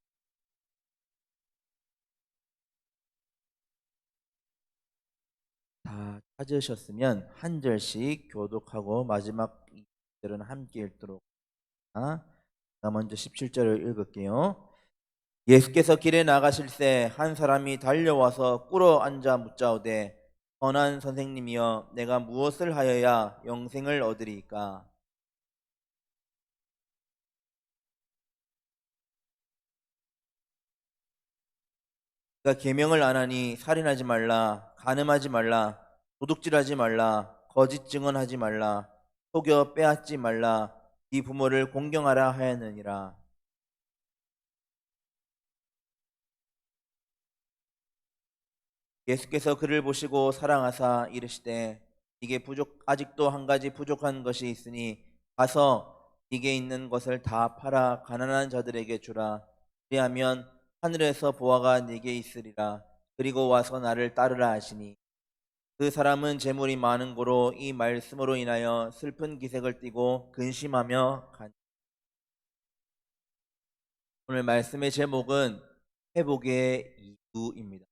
다 찾으셨으면 한 절씩 교독하고 마지막 2절은 함께 읽도록 합니다. 먼저 17절을 읽을게요. 예수께서 길에 나가실새 한 사람이 달려와서 꿇어 앉아 묻자오되 선한 선생님이여 내가 무엇을 하여야 영생을 얻으리이까? 그가 계명을 안 하니 살인하지 말라, 간음하지 말라, 도둑질하지 말라, 거짓 증언하지 말라, 속여 빼앗지 말라, 네 부모를 공경하라 하였느니라. 예수께서 그를 보시고 사랑하사 이르시되 네게 아직도 한 가지 부족한 것이 있으니 가서 네게 있는 것을 다 팔아 가난한 자들에게 주라. 그리하면 하늘에서 보화가 네게 있으리라. 그리고 와서 나를 따르라 하시니 그 사람은 재물이 많은 고로 이 말씀으로 인하여 슬픈 기색을 띠고 근심하며 가니. 오늘 말씀의 제목은 회복의 이유입니다.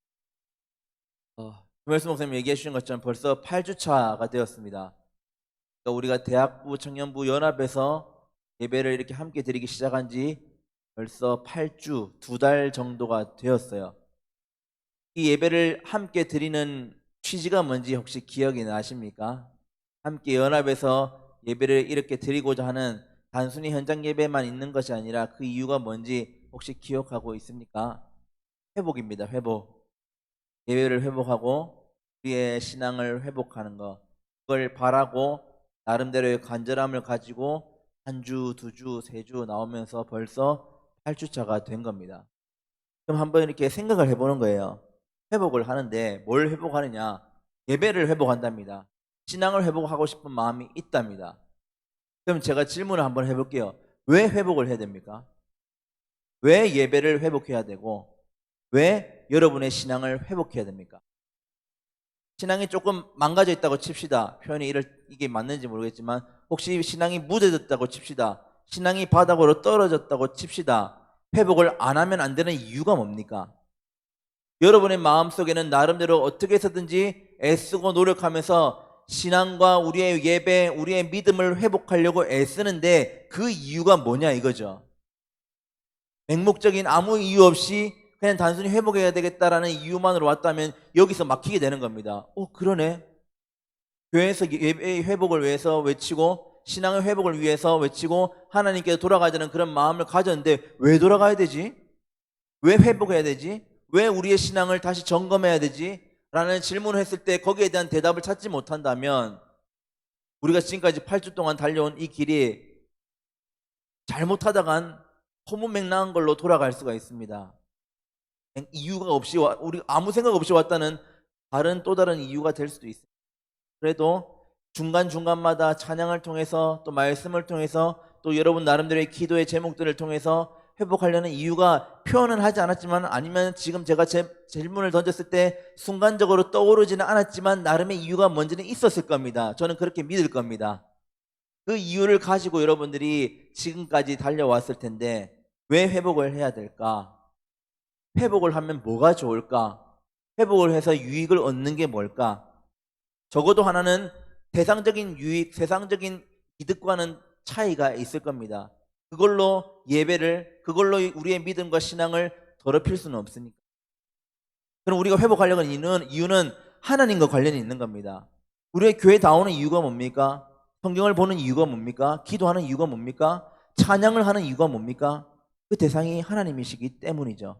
김열수 목사님 얘기해 주신 것처럼 벌써 8주차가 되었습니다. 그러니까 우리가 대학부 청년부 연합에서 예배를 이렇게 함께 드리기 시작한 지 벌써 8주, 2달 정도가 되었어요. 이 예배를 함께 드리는 취지가 뭔지 혹시 기억이 나십니까? 함께 연합에서 예배를 이렇게 드리고자 하는 단순히 현장 예배만 있는 것이 아니라 그 이유가 뭔지 혹시 기억하고 있습니까? 회복입니다. 회복. 예배를 회복하고 우리의 신앙을 회복하는 것, 그걸 바라고 나름대로의 간절함을 가지고 한 주, 2주, 3주 나오면서 벌써 8주차가 된 겁니다. 그럼 한번 이렇게 생각을 해보는 거예요. 회복을 하는데 뭘 회복하느냐? 예배를 회복한답니다. 신앙을 회복하고 싶은 마음이 있답니다. 그럼 제가 질문을 한번 해볼게요. 왜 회복을 해야 됩니까? 왜 예배를 회복해야 되고 왜 여러분의 신앙을 회복해야 됩니까? 신앙이 조금 망가져 있다고 칩시다. 표현이 이게 맞는지 모르겠지만 혹시 신앙이 무뎌졌다고 칩시다. 신앙이 바닥으로 떨어졌다고 칩시다. 회복을 안 하면 안 되는 이유가 뭡니까? 여러분의 마음속에는 나름대로 어떻게 해서든지 애쓰고 노력하면서 신앙과 우리의 예배, 우리의 믿음을 회복하려고 애쓰는데 그 이유가 뭐냐 이거죠. 맹목적인 아무 이유 없이 그냥 단순히 회복해야 되겠다라는 이유만으로 왔다면 여기서 막히게 되는 겁니다. 그러네. 교회에서 예배 회복을 위해서 외치고 신앙의 회복을 위해서 외치고 하나님께 돌아가야 되는 그런 마음을 가졌는데 왜 돌아가야 되지? 왜 회복해야 되지? 왜 우리의 신앙을 다시 점검해야 되지? 라는 질문을 했을 때 거기에 대한 대답을 찾지 못한다면 우리가 지금까지 8주 동안 달려온 이 길이 잘못하다간 허무맹랑한 걸로 돌아갈 수가 있습니다. 이유가 없이 우리 아무 생각 없이 왔다는 또 다른 이유가 될 수도 있습니다. 그래도 중간중간마다 찬양을 통해서 또 말씀을 통해서 또 여러분 나름대로의 기도의 제목들을 통해서 회복하려는 이유가 표현은 하지 않았지만 아니면 지금 제가 질문을 던졌을 때 순간적으로 떠오르지는 않았지만 나름의 이유가 뭔지는 있었을 겁니다. 저는 그렇게 믿을 겁니다. 그 이유를 가지고 여러분들이 지금까지 달려왔을 텐데 왜 회복을 해야 될까? 회복을 하면 뭐가 좋을까? 회복을 해서 유익을 얻는 게 뭘까? 적어도 하나는 세상적인 유익, 세상적인 이득과는 차이가 있을 겁니다. 그걸로 그걸로 우리의 믿음과 신앙을 더럽힐 수는 없으니까. 그럼 우리가 회복하려는 이유는 하나님과 관련이 있는 겁니다. 우리의 교회 나오는 이유가 뭡니까? 성경을 보는 이유가 뭡니까? 기도하는 이유가 뭡니까? 찬양을 하는 이유가 뭡니까? 그 대상이 하나님이시기 때문이죠.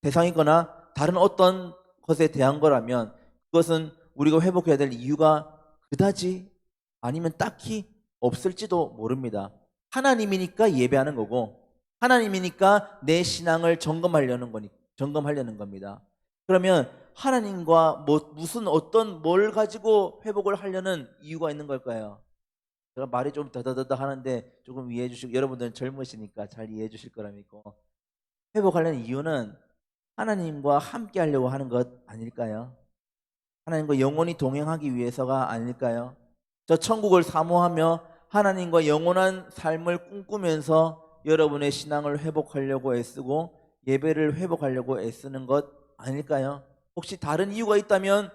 대상이거나 다른 어떤 것에 대한 거라면 그것은 우리가 회복해야 될 이유가 그다지 아니면 딱히 없을지도 모릅니다. 하나님이니까 예배하는 거고 하나님이니까 내 신앙을 점검하려는 겁니다. 그러면 하나님과 무슨 어떤 뭘 가지고 회복을 하려는 이유가 있는 걸까요? 제가 말이 좀 더더더더 하는데 조금 이해해 주시고, 여러분들은 젊으시니까 잘 이해해 주실 거라 믿고, 회복하려는 이유는 하나님과 함께 하려고 하는 것 아닐까요? 하나님과 영원히 동행하기 위해서가 아닐까요? 저 천국을 사모하며 하나님과 영원한 삶을 꿈꾸면서 여러분의 신앙을 회복하려고 애쓰고 예배를 회복하려고 애쓰는 것 아닐까요? 혹시 다른 이유가 있다면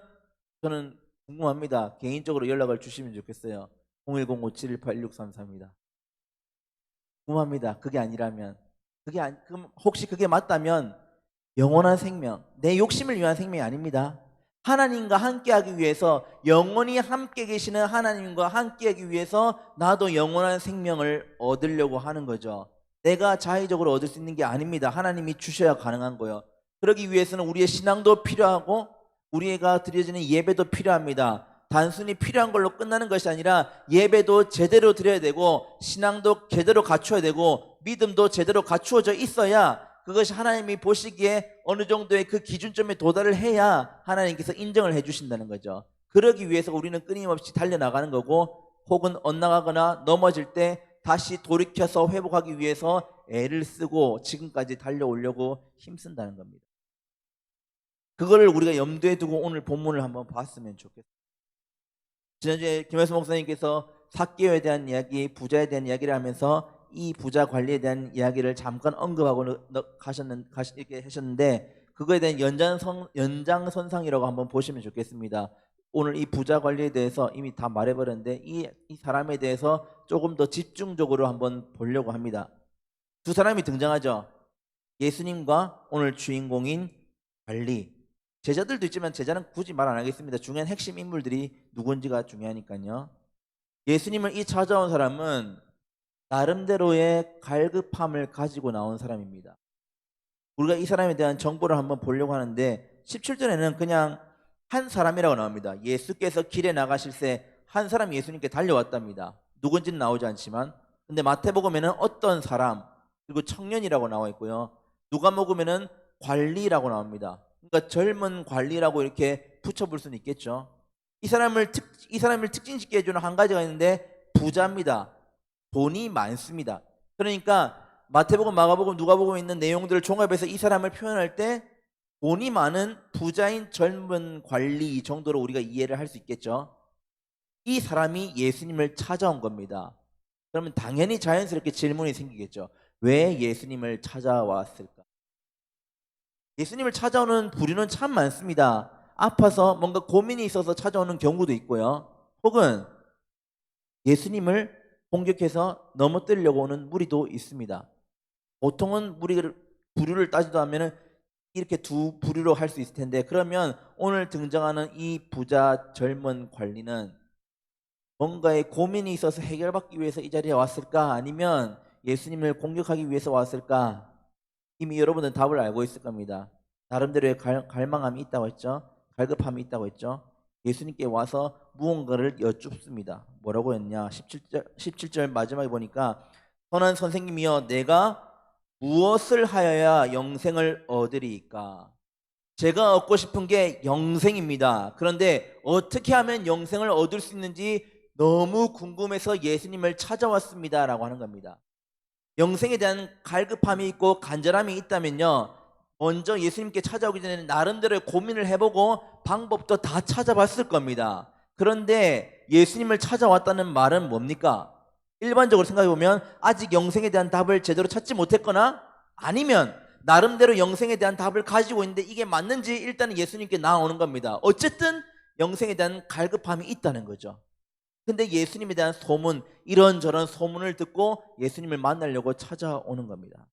저는 궁금합니다. 개인적으로 연락을 주시면 좋겠어요. 010-5718-1633입니다. 궁금합니다. 그게 아니라면, 그럼 혹시 그게 맞다면 영원한 생명, 내 욕심을 위한 생명이 아닙니다. 하나님과 함께하기 위해서, 영원히 함께 계시는 하나님과 함께하기 위해서 나도 영원한 생명을 얻으려고 하는 거죠. 내가 자의적으로 얻을 수 있는 게 아닙니다. 하나님이 주셔야 가능한 거예요. 그러기 위해서는 우리의 신앙도 필요하고 우리가 드려지는 예배도 필요합니다. 단순히 필요한 걸로 끝나는 것이 아니라 예배도 제대로 드려야 되고 신앙도 제대로 갖춰야 되고 믿음도 제대로 갖추어져 있어야 그것이 하나님이 보시기에 어느 정도의 그 기준점에 도달을 해야 하나님께서 인정을 해주신다는 거죠. 그러기 위해서 우리는 끊임없이 달려나가는 거고, 혹은 엇나가거나 넘어질 때 다시 돌이켜서 회복하기 위해서 애를 쓰고 지금까지 달려오려고 힘쓴다는 겁니다. 그거를 우리가 염두에 두고 오늘 본문을 한번 봤으면 좋겠습니다. 지난주에 김혜수 목사님께서 삭개오에 대한 이야기, 부자에 대한 이야기를 하면서 이 부자 관리에 대한 이야기를 잠깐 언급하고 이렇게 하셨는데, 그거에 대한 연장선상이라고 한번 보시면 좋겠습니다. 오늘 이 부자 관리에 대해서 이미 다 말해버렸는데 이 사람에 대해서 조금 더 집중적으로 한번 보려고 합니다. 두 사람이 등장하죠. 예수님과 오늘 주인공인 관리. 제자들도 있지만 제자는 굳이 말 안 하겠습니다. 중요한 핵심 인물들이 누군지가 중요하니까요. 예수님을 이 찾아온 사람은 나름대로의 갈급함을 가지고 나온 사람입니다. 우리가 이 사람에 대한 정보를 한번 보려고 하는데 17절에는 그냥 한 사람이라고 나옵니다. 예수께서 길에 나가실새 한 사람이 예수님께 달려왔답니다. 누군지는 나오지 않지만, 근데 마태복음에는 어떤 사람, 그리고 청년이라고 나와 있고요. 누가복음에는 관리라고 나옵니다. 그러니까 젊은 관리라고 이렇게 붙여볼 수는 있겠죠. 이 사람을 특징짓게 해주는 한 가지가 있는데 부자입니다. 돈이 많습니다. 그러니까 마태복음, 마가복음, 누가복음에 있는 내용들을 종합해서 이 사람을 표현할 때 돈이 많은 부자인 젊은 관리 정도로 우리가 이해를 할 수 있겠죠. 이 사람이 예수님을 찾아온 겁니다. 그러면 당연히 자연스럽게 질문이 생기겠죠. 왜 예수님을 찾아왔을까? 예수님을 찾아오는 부류는 참 많습니다. 아파서 뭔가 고민이 있어서 찾아오는 경우도 있고요. 혹은 예수님을 공격해서 넘어뜨리려고 오는 무리도 있습니다. 보통은 부류를 따지도 하면은 이렇게 두 부류로 할 수 있을 텐데, 그러면 오늘 등장하는 이 부자 젊은 관리는 뭔가의 고민이 있어서 해결받기 위해서 이 자리에 왔을까? 아니면 예수님을 공격하기 위해서 왔을까? 이미 여러분은 답을 알고 있을 겁니다. 나름대로의 갈망함이 있다고 했죠. 갈급함이 있다고 했죠. 예수님께 와서 무언가를 여쭙습니다. 뭐라고 했냐? 17절 마지막에 보니까 선한 선생님이여 내가 무엇을 하여야 영생을 얻으리이까? 제가 얻고 싶은 게 영생입니다. 그런데 어떻게 하면 영생을 얻을 수 있는지 너무 궁금해서 예수님을 찾아왔습니다 라고 하는 겁니다. 영생에 대한 갈급함이 있고 간절함이 있다면요, 먼저 예수님께 찾아오기 전에 나름대로의 고민을 해보고 방법도 다 찾아봤을 겁니다. 그런데 예수님을 찾아왔다는 말은 뭡니까? 일반적으로 생각해보면 아직 영생에 대한 답을 제대로 찾지 못했거나 아니면 나름대로 영생에 대한 답을 가지고 있는데 이게 맞는지 일단은 예수님께 나오는 겁니다. 어쨌든 영생에 대한 갈급함이 있다는 거죠. 근데 예수님에 대한 소문, 이런저런 소문을 듣고 예수님을 만나려고 찾아오는 겁니다.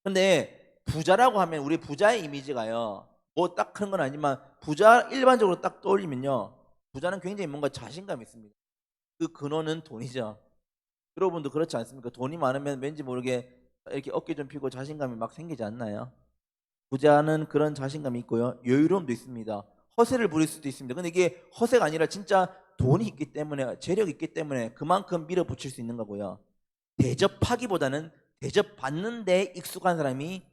근데 부자라고 하면 우리 부자의 이미지가요, 뭐 딱 그런 건 아니지만 부자 일반적으로 딱 떠올리면요, 부자는 굉장히 뭔가 자신감이 있습니다. 그 근원은 돈이죠. 여러분도 그렇지 않습니까? 돈이 많으면 왠지 모르게 이렇게 어깨 좀 펴고 자신감이 막 생기지 않나요? 부자는 그런 자신감이 있고요, 여유로움도 있습니다. 허세를 부릴 수도 있습니다. 근데 이게 허세가 아니라 진짜 돈이 있기 때문에, 재력이 있기 때문에 그만큼 밀어붙일 수 있는 거고요. 대접하기보다는 대접받는 데 익숙한 사람이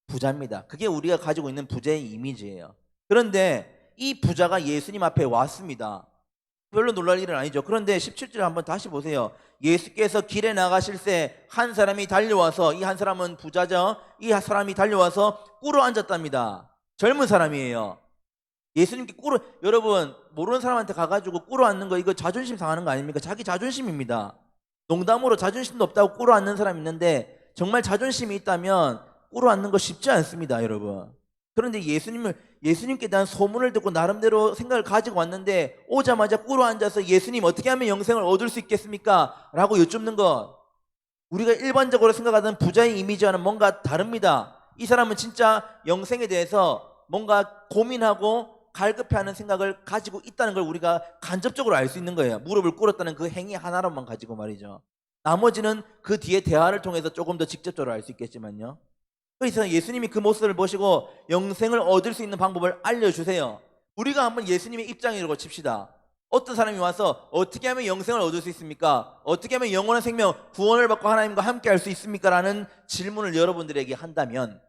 부자입니다. 그게 우리가 가지고 있는 부자의 이미지예요. 그런데 이 부자가 예수님 앞에 왔습니다. 별로 놀랄 일은 아니죠. 그런데 17절 한번 다시 보세요. 예수께서 길에 나가실 때 한 사람이 달려와서, 이 한 사람은 부자죠. 이 사람이 달려와서 꿇어 앉았답니다. 젊은 사람이에요. 예수님께 여러분 모르는 사람한테 가가지고 꿇어 앉는 거, 이거 자존심 상하는 거 아닙니까? 자기 자존심입니다. 농담으로 자존심도 없다고 꿇어 앉는 사람 있는데, 정말 자존심이 있다면 꿇어 앉는 거 쉽지 않습니다, 여러분. 그런데 예수님께 대한 소문을 듣고 나름대로 생각을 가지고 왔는데, 오자마자 꿇어 앉아서 예수님 어떻게 하면 영생을 얻을 수 있겠습니까? 라고 여쭙는 것, 우리가 일반적으로 생각하던 부자의 이미지와는 뭔가 다릅니다. 이 사람은 진짜 영생에 대해서 뭔가 고민하고 갈급해하는 생각을 가지고 있다는 걸 우리가 간접적으로 알 수 있는 거예요. 무릎을 꿇었다는 그 행위 하나로만 가지고 말이죠. 나머지는 그 뒤에 대화를 통해서 조금 더 직접적으로 알 수 있겠지만요. 그래서 예수님이 그 모습을 보시고 영생을 얻을 수 있는 방법을 알려주세요. 우리가 한번 예수님의 입장이라고 칩시다. 어떤 사람이 와서 어떻게 하면 영생을 얻을 수 있습니까? 어떻게 하면 영원한 생명, 구원을 받고 하나님과 함께 할 수 있습니까? 라는 질문을 여러분들에게 한다면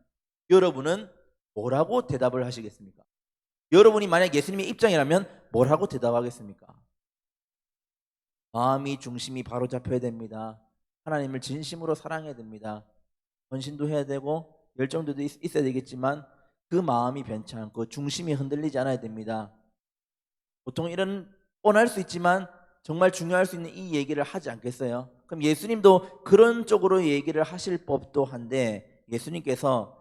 여러분은 뭐라고 대답을 하시겠습니까? 여러분이 만약 예수님의 입장이라면 뭐라고 대답하겠습니까? 마음이 중심이 바로 잡혀야 됩니다. 하나님을 진심으로 사랑해야 됩니다. 헌신도 해야 되고 열정도 있어야 되겠지만 그 마음이 변치 않고 중심이 흔들리지 않아야 됩니다. 보통 이런 뻔할 수 있지만 정말 중요할 수 있는 이 얘기를 하지 않겠어요? 그럼 예수님도 그런 쪽으로 얘기를 하실 법도 한데, 예수님께서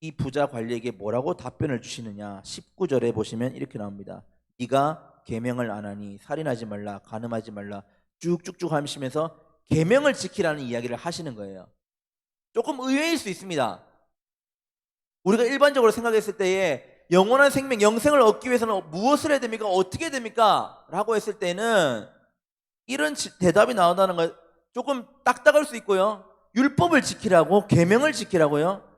이 부자 관리에게 뭐라고 답변을 주시느냐, 19절에 보시면 이렇게 나옵니다. 네가 계명을 안 하니 살인하지 말라, 간음하지 말라, 쭉쭉쭉 하시면서 계명을 지키라는 이야기를 하시는 거예요. 조금 의외일 수 있습니다. 우리가 일반적으로 생각했을 때에 영원한 생명, 영생을 얻기 위해서는 무엇을 해야 됩니까? 어떻게 해야 됩니까? 라고 했을 때는 이런 대답이 나온다는 건 조금 딱딱할 수 있고요. 율법을 지키라고, 계명을 지키라고요?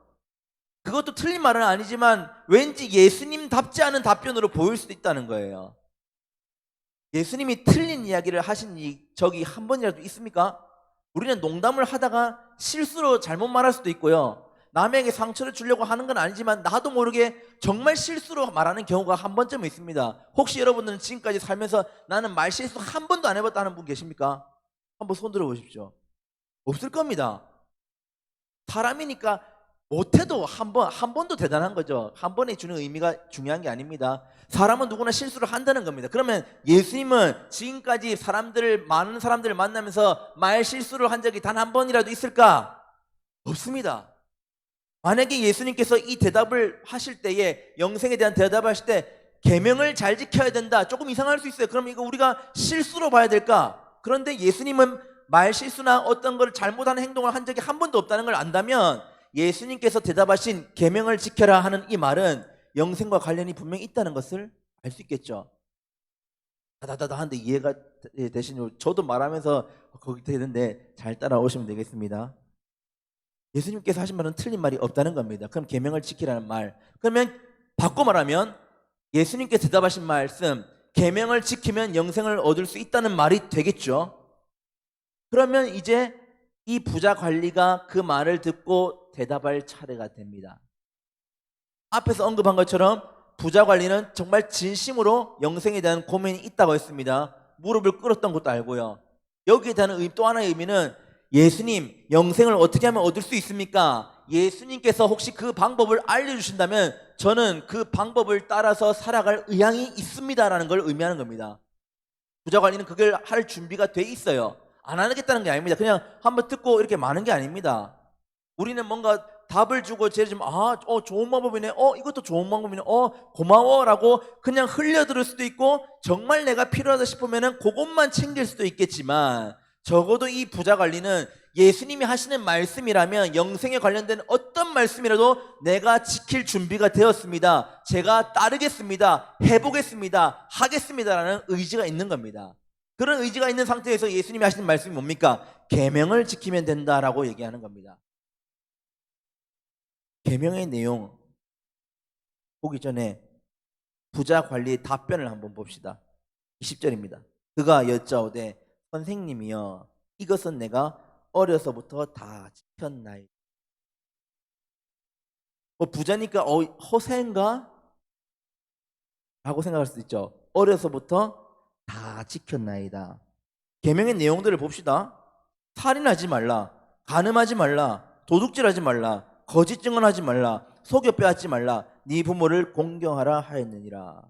그것도 틀린 말은 아니지만 왠지 예수님답지 않은 답변으로 보일 수도 있다는 거예요. 예수님이 틀린 이야기를 하신 적이 한 번이라도 있습니까? 우리는 농담을 하다가 실수로 잘못 말할 수도 있고요. 남에게 상처를 주려고 하는 건 아니지만 나도 모르게 정말 실수로 말하는 경우가 한 번쯤은 있습니다. 혹시 여러분들은 지금까지 살면서 나는 말 실수 한 번도 안 해봤다는 분 계십니까? 한번 손 들어 보십시오. 없을 겁니다. 사람이니까 못해도 한 번도 대단한 거죠. 한 번에 주는 의미가 중요한 게 아닙니다. 사람은 누구나 실수를 한다는 겁니다. 그러면 예수님은 지금까지 많은 사람들을 만나면서 말 실수를 한 적이 단 한 번이라도 있을까? 없습니다. 만약에 예수님께서 이 대답을 하실 때에, 영생에 대한 대답을 하실 때 계명을 잘 지켜야 된다, 조금 이상할 수 있어요. 그럼 이거 우리가 실수로 봐야 될까? 그런데 예수님은 말 실수나 어떤 걸 잘못하는 행동을 한 적이 한 번도 없다는 걸 안다면 예수님께서 대답하신 계명을 지켜라 하는 이 말은 영생과 관련이 분명히 있다는 것을 알 수 있겠죠. 다다다다 하는데 이해가 되시죠? 저도 말하면서 거기 되는데 잘 따라오시면 되겠습니다. 예수님께서 하신 말은 틀린 말이 없다는 겁니다. 그럼 계명을 지키라는 말, 그러면 바꿔 말하면 예수님께 대답하신 말씀, 계명을 지키면 영생을 얻을 수 있다는 말이 되겠죠. 그러면 이제 이 부자 관리가 그 말을 듣고 대답할 차례가 됩니다. 앞에서 언급한 것처럼 부자 관리는 정말 진심으로 영생에 대한 고민이 있다고 했습니다. 무릎을 꿇었던 것도 알고요. 여기에 대한 또 하나의 의미는, 예수님, 영생을 어떻게 하면 얻을 수 있습니까? 예수님께서 혹시 그 방법을 알려주신다면 저는 그 방법을 따라서 살아갈 의향이 있습니다라는 걸 의미하는 겁니다. 부자 관리는 그걸 할 준비가 돼 있어요. 안 하겠다는 게 아닙니다. 그냥 한번 듣고 이렇게 마는 게 아닙니다. 우리는 뭔가 답을 주고 제일 좋은 방법이네, 이것도 좋은 방법이네, 고마워라고 그냥 흘려들을 수도 있고, 정말 내가 필요하다 싶으면은 그것만 챙길 수도 있겠지만, 적어도 이 부자 관리는 예수님이 하시는 말씀이라면 영생에 관련된 어떤 말씀이라도 내가 지킬 준비가 되었습니다, 제가 따르겠습니다, 해보겠습니다, 하겠습니다라는 의지가 있는 겁니다. 그런 의지가 있는 상태에서 예수님이 하시는 말씀이 뭡니까? 계명을 지키면 된다라고 얘기하는 겁니다. 계명의 내용 보기 전에 부자 관리의 답변을 한번 봅시다. 20절입니다. 그가 여짜오되 선생님이여 이것은 내가 어려서부터 다 지켰나이다. 뭐 부자니까 허세인가? 라고 생각할 수도 있죠. 어려서부터 다 지켰나이다. 계명의 내용들을 봅시다. 살인하지 말라, 간음하지 말라, 도둑질하지 말라, 거짓 증언하지 말라, 속여 빼앗지 말라, 네 부모를 공경하라 하였느니라.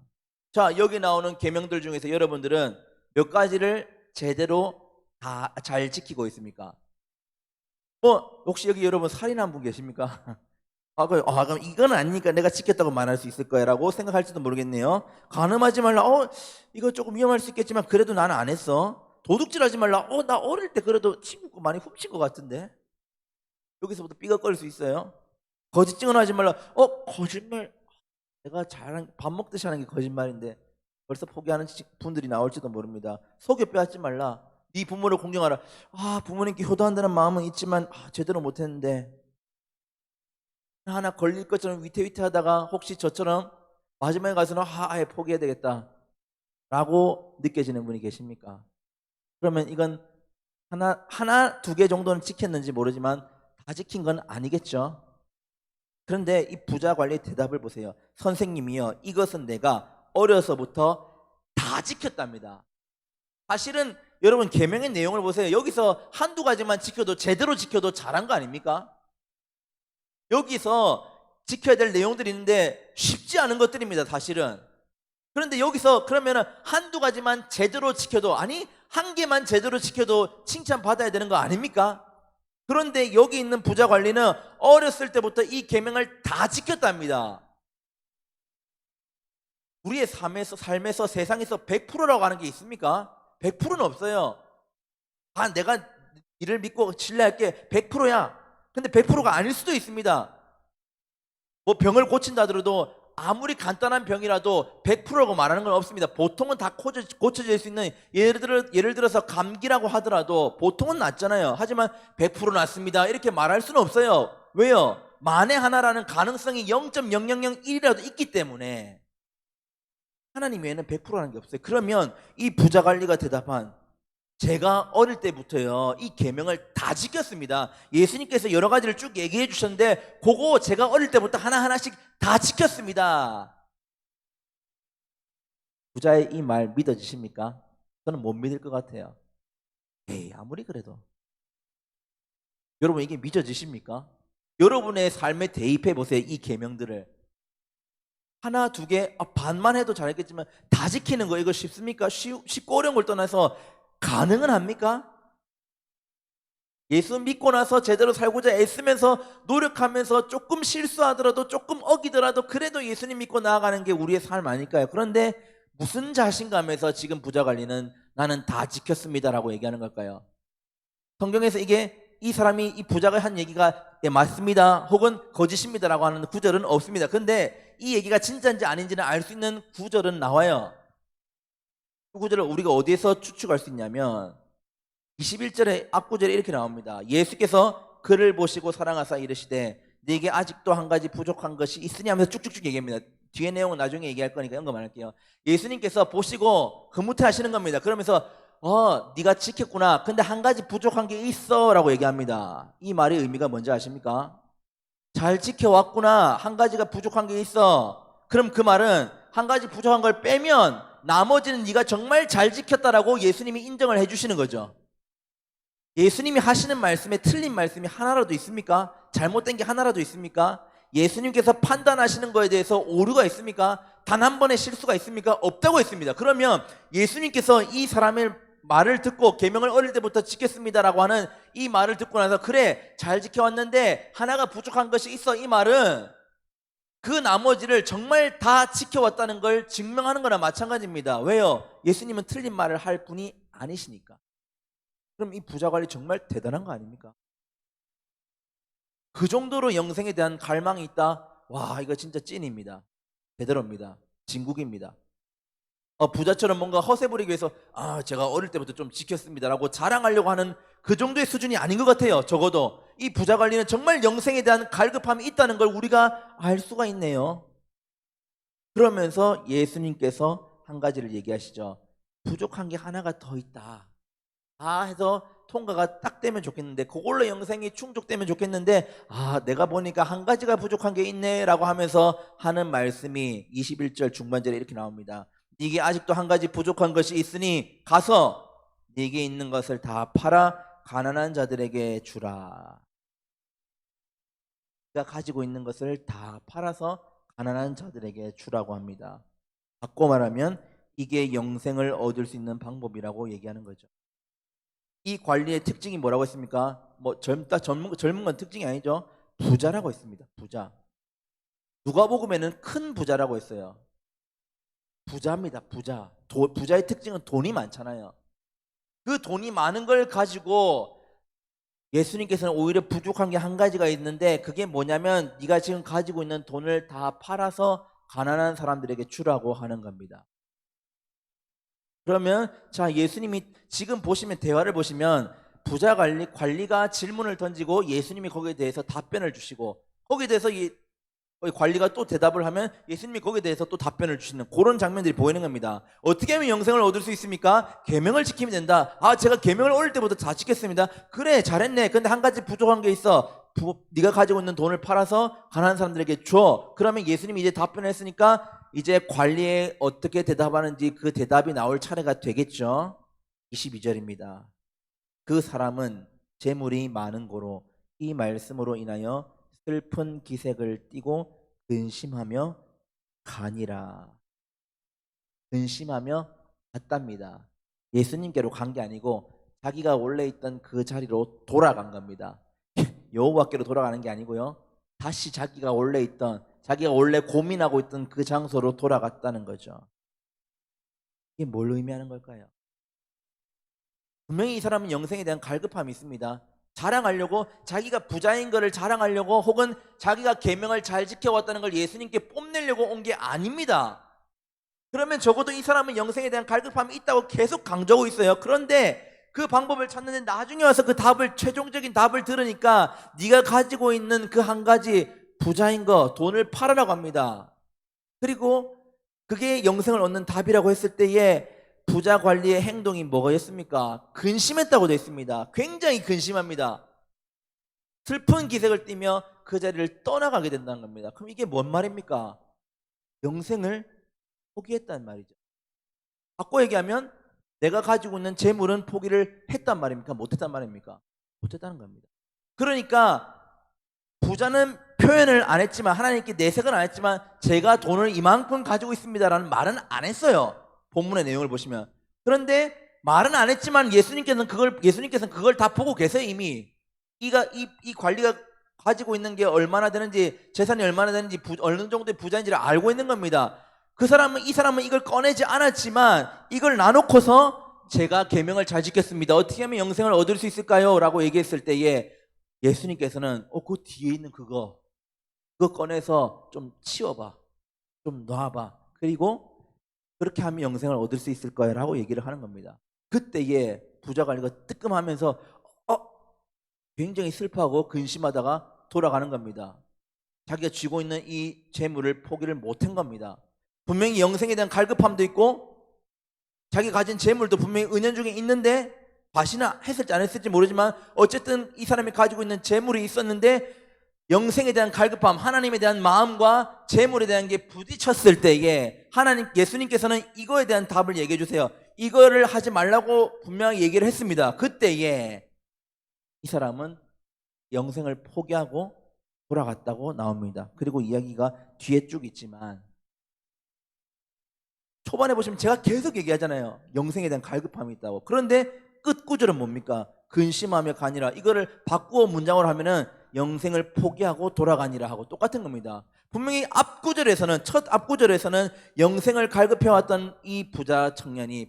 자, 여기 나오는 계명들 중에서 여러분들은 몇 가지를 제대로 다 잘 지키고 있습니까? 뭐 혹시 여기 여러분 살인한 분 계십니까? 그럼 이건 아니니까 내가 지켰다고 말할 수 있을 거야 라고 생각할지도 모르겠네요. 간음하지 말라, 이거 조금 위험할 수 있겠지만 그래도 나는 안 했어. 도둑질하지 말라, 나 어릴 때 그래도 친구 거 많이 훔친 것 같은데. 여기서부터 삐걱거릴 수 있어요. 거짓 증언하지 말라, 거짓말, 내가 밥 먹듯이 하는 게 거짓말인데 벌써 포기하는 분들이 나올지도 모릅니다. 속여 빼앗지 말라, 네 부모를 공경하라. 부모님께 효도한다는 마음은 있지만 제대로 못했는데 하나 걸릴 것처럼 위태위태하다가 혹시 저처럼 마지막에 가서는 아예 포기해야 되겠다 라고 느껴지는 분이 계십니까? 그러면 이건 하나 두 개 정도는 지켰는지 모르지만 다 지킨 건 아니겠죠. 그런데 이 부자 관리의 대답을 보세요. 선생님이여 이것은 내가 어려서부터 다 지켰답니다. 사실은 여러분 계명의 내용을 보세요. 여기서 한두 가지만 지켜도 제대로 지켜도 잘한 거 아닙니까? 여기서 지켜야 될 내용들이 있는데 쉽지 않은 것들입니다, 사실은. 그런데 여기서 그러면 한두 가지만 제대로 지켜도, 아니 한 개만 제대로 지켜도 칭찬받아야 되는 거 아닙니까? 그런데 여기 있는 부자 관리는 어렸을 때부터 이 계명을 다 지켰답니다. 우리의 삶에서 세상에서 100%라고 하는 게 있습니까? 100%는 없어요. 내가 이를 믿고 신뢰할게 100%야. 근데 100%가 아닐 수도 있습니다. 뭐 병을 고친다 하더라도 아무리 간단한 병이라도 100%라고 말하는 건 없습니다. 보통은 다 고쳐질 수 있는, 예를 들어서 감기라고 하더라도 보통은 낫잖아요. 하지만 100% 낫습니다 이렇게 말할 수는 없어요. 왜요? 만에 하나라는 가능성이 0.0001이라도 있기 때문에. 하나님 외에는 100%라는 게 없어요. 그러면 이 부자 관리가 대답한, 제가 어릴 때부터요 이 계명을 다 지켰습니다. 예수님께서 여러 가지를 쭉 얘기해 주셨는데 그거 제가 어릴 때부터 하나하나씩 다 지켰습니다. 부자의 이 말 믿어지십니까? 저는 못 믿을 것 같아요. 아무리 그래도. 여러분 이게 믿어지십니까? 여러분의 삶에 대입해 보세요. 이 계명들을 하나 두 개, 반만 해도 잘했겠지만 다 지키는 거 이거 쉽습니까? 쉽고 어려운 걸 떠나서 가능은 합니까? 예수 믿고 나서 제대로 살고자 애쓰면서 노력하면서 조금 실수하더라도 조금 어기더라도 그래도 예수님 믿고 나아가는 게 우리의 삶 아닐까요? 그런데 무슨 자신감에서 지금 부자 관리는 나는 다 지켰습니다라고 얘기하는 걸까요? 성경에서 이 사람이 이 부자가 한 얘기가 맞습니다 혹은 거짓입니다라고 하는 구절은 없습니다. 근데 이 얘기가 진짜인지 아닌지는 알 수 있는 구절은 나와요. 그 구절을 우리가 어디에서 추측할 수 있냐면 21절의 앞구절에 이렇게 나옵니다. 예수께서 그를 보시고 사랑하사 이르시되 네게 아직도 한 가지 부족한 것이 있으니 하면서 쭉쭉쭉 얘기합니다. 뒤에 내용은 나중에 얘기할 거니까 연금 안 할게요. 예수님께서 보시고 흐뭇해하시는 겁니다. 그러면서 네가 지켰구나. 근데 한 가지 부족한 게 있어 라고 얘기합니다. 이 말의 의미가 뭔지 아십니까? 잘 지켜왔구나. 한 가지가 부족한 게 있어. 그럼 그 말은 한 가지 부족한 걸 빼면 나머지는 네가 정말 잘 지켰다라고 예수님이 인정을 해주시는 거죠. 예수님이 하시는 말씀에 틀린 말씀이 하나라도 있습니까? 잘못된 게 하나라도 있습니까? 예수님께서 판단하시는 거에 대해서 오류가 있습니까? 단 한 번의 실수가 있습니까? 없다고 했습니다. 그러면 예수님께서 이 사람의 말을 듣고 계명을 어릴 때부터 지켰습니다라고 하는 이 말을 듣고 나서 그래 잘 지켜왔는데 하나가 부족한 것이 있어, 이 말은 그 나머지를 정말 다 지켜왔다는 걸 증명하는 거나 마찬가지입니다. 왜요? 예수님은 틀린 말을 할 분이 아니시니까. 그럼 이 부자 관리 정말 대단한 거 아닙니까? 그 정도로 영생에 대한 갈망이 있다? 와, 이거 진짜 찐입니다. 제대로입니다. 진국입니다. 부자처럼 뭔가 허세 부리기 위해서 제가 어릴 때부터 좀 지켰습니다라고 자랑하려고 하는 그 정도의 수준이 아닌 것 같아요. 적어도 이 부자 관리는 정말 영생에 대한 갈급함이 있다는 걸 우리가 알 수가 있네요. 그러면서 예수님께서 한 가지를 얘기하시죠. 부족한 게 하나가 더 있다. 해서 통과가 딱 되면 좋겠는데, 그걸로 영생이 충족되면 좋겠는데, 내가 보니까 한 가지가 부족한 게 있네 라고 하면서 하는 말씀이 21절 중반절에 이렇게 나옵니다. 네게 아직도 한 가지 부족한 것이 있으니 가서 네게 있는 것을 다 팔아 가난한 자들에게 주라. 네가 가지고 있는 것을 다 팔아서 가난한 자들에게 주라고 합니다. 바꿔 말하면 이게 영생을 얻을 수 있는 방법이라고 얘기하는 거죠. 이 관리의 특징이 뭐라고 했습니까? 젊은 건 특징이 아니죠. 부자라고 했습니다. 부자. 누가복음에는 큰 부자라고 했어요. 부자입니다. 부자. 부자의 특징은 돈이 많잖아요. 그 돈이 많은 걸 가지고 예수님께서는 오히려 부족한 게 한 가지가 있는데, 그게 뭐냐면 네가 지금 가지고 있는 돈을 다 팔아서 가난한 사람들에게 주라고 하는 겁니다. 그러면 자, 예수님이 지금 보시면, 대화를 보시면 부자 관리가 질문을 던지고 예수님이 거기에 대해서 답변을 주시고, 거기에 대해서 관리가 또 대답을 하면 예수님이 거기에 대해서 또 답변을 주시는 그런 장면들이 보이는 겁니다. 어떻게 하면 영생을 얻을 수 있습니까? 계명을 지키면 된다. 제가 계명을 어릴 때부터 다 지켰습니다. 그래, 잘했네. 근데 한 가지 부족한 게 있어. 네가 가지고 있는 돈을 팔아서 가난한 사람들에게 줘. 그러면 예수님이 이제 답변을 했으니까 이제 관리에 어떻게 대답하는지 그 대답이 나올 차례가 되겠죠. 22절입니다. 그 사람은 재물이 많은 고로 이 말씀으로 인하여 슬픈 기색을 띠고 근심하며 가니라. 근심하며 갔답니다. 예수님께로 간 게 아니고 자기가 원래 있던 그 자리로 돌아간 겁니다. 여호와께로 돌아가는 게 아니고요. 다시 자기가 원래 고민하고 있던 그 장소로 돌아갔다는 거죠. 이게 뭘 의미하는 걸까요? 분명히 이 사람은 영생에 대한 갈급함이 있습니다. 자랑하려고, 자기가 부자인 것을 자랑하려고, 혹은 자기가 계명을 잘 지켜왔다는 걸 예수님께 뽐내려고 온 게 아닙니다. 그러면 적어도 이 사람은 영생에 대한 갈급함이 있다고 계속 강조하고 있어요. 그런데 그 방법을 찾는데 나중에 와서 그 최종적인 답을 들으니까 네가 가지고 있는 그 한 가지 부자인 거, 돈을 팔아라고 합니다. 그리고 그게 영생을 얻는 답이라고 했을 때에 부자 관리의 행동이 뭐였습니까? 근심했다고 되어 있습니다. 굉장히 근심합니다. 슬픈 기색을 띠며 그 자리를 떠나가게 된다는 겁니다. 그럼 이게 뭔 말입니까? 영생을 포기했단 말이죠. 바꿔 얘기하면 내가 가지고 있는 재물은 포기를 했단 말입니까? 못했단 말입니까? 못했다는 겁니다. 그러니까 부자는 표현을 안 했지만, 하나님께 내색은 안 했지만 제가 돈을 이만큼 가지고 있습니다라는 말은 안 했어요. 본문의 내용을 보시면. 그런데 말은 안 했지만 예수님께서는 그걸 다 보고 계세요. 이미 이 관리가 가지고 있는 게 얼마나 되는지, 재산이 얼마나 되는지, 어느 정도의 부자인지를 알고 있는 겁니다. 이 사람은 이걸 꺼내지 않았지만 이걸 나놓고서 제가 계명을 잘 지켰습니다. 어떻게 하면 영생을 얻을 수 있을까요? 라고 얘기했을 때에 예수님께서는 그 뒤에 있는 그거 꺼내서 좀 치워봐, 좀 놔봐, 그리고 그렇게 하면 영생을 얻을 수 있을 거야 라고 얘기를 하는 겁니다. 그때에 부자 관리가 뜨끔하면서 굉장히 슬퍼하고 근심하다가 돌아가는 겁니다. 자기가 쥐고 있는 이 재물을 포기를 못한 겁니다. 분명히 영생에 대한 갈급함도 있고 자기 가진 재물도 분명히 은연중에 있는데, 과시나 했을지 안 했을지 모르지만 어쨌든 이 사람이 가지고 있는 재물이 있었는데, 영생에 대한 갈급함, 하나님에 대한 마음과 재물에 대한 게 부딪혔을 때에 예수님께서는 이거에 대한 답을 얘기해 주세요. 이거를 하지 말라고 분명히 얘기를 했습니다. 그때에 이 사람은 영생을 포기하고 돌아갔다고 나옵니다. 그리고 이야기가 뒤에 쭉 있지만, 초반에 보시면 제가 계속 얘기하잖아요. 영생에 대한 갈급함이 있다고. 그런데 끝 구절은 뭡니까? 근심하며 가니라. 이거를 바꾸어 문장으로 하면은 영생을 포기하고 돌아가니라 하고 똑같은 겁니다. 분명히 첫 앞구절에서는 영생을 갈급해왔던 이 부자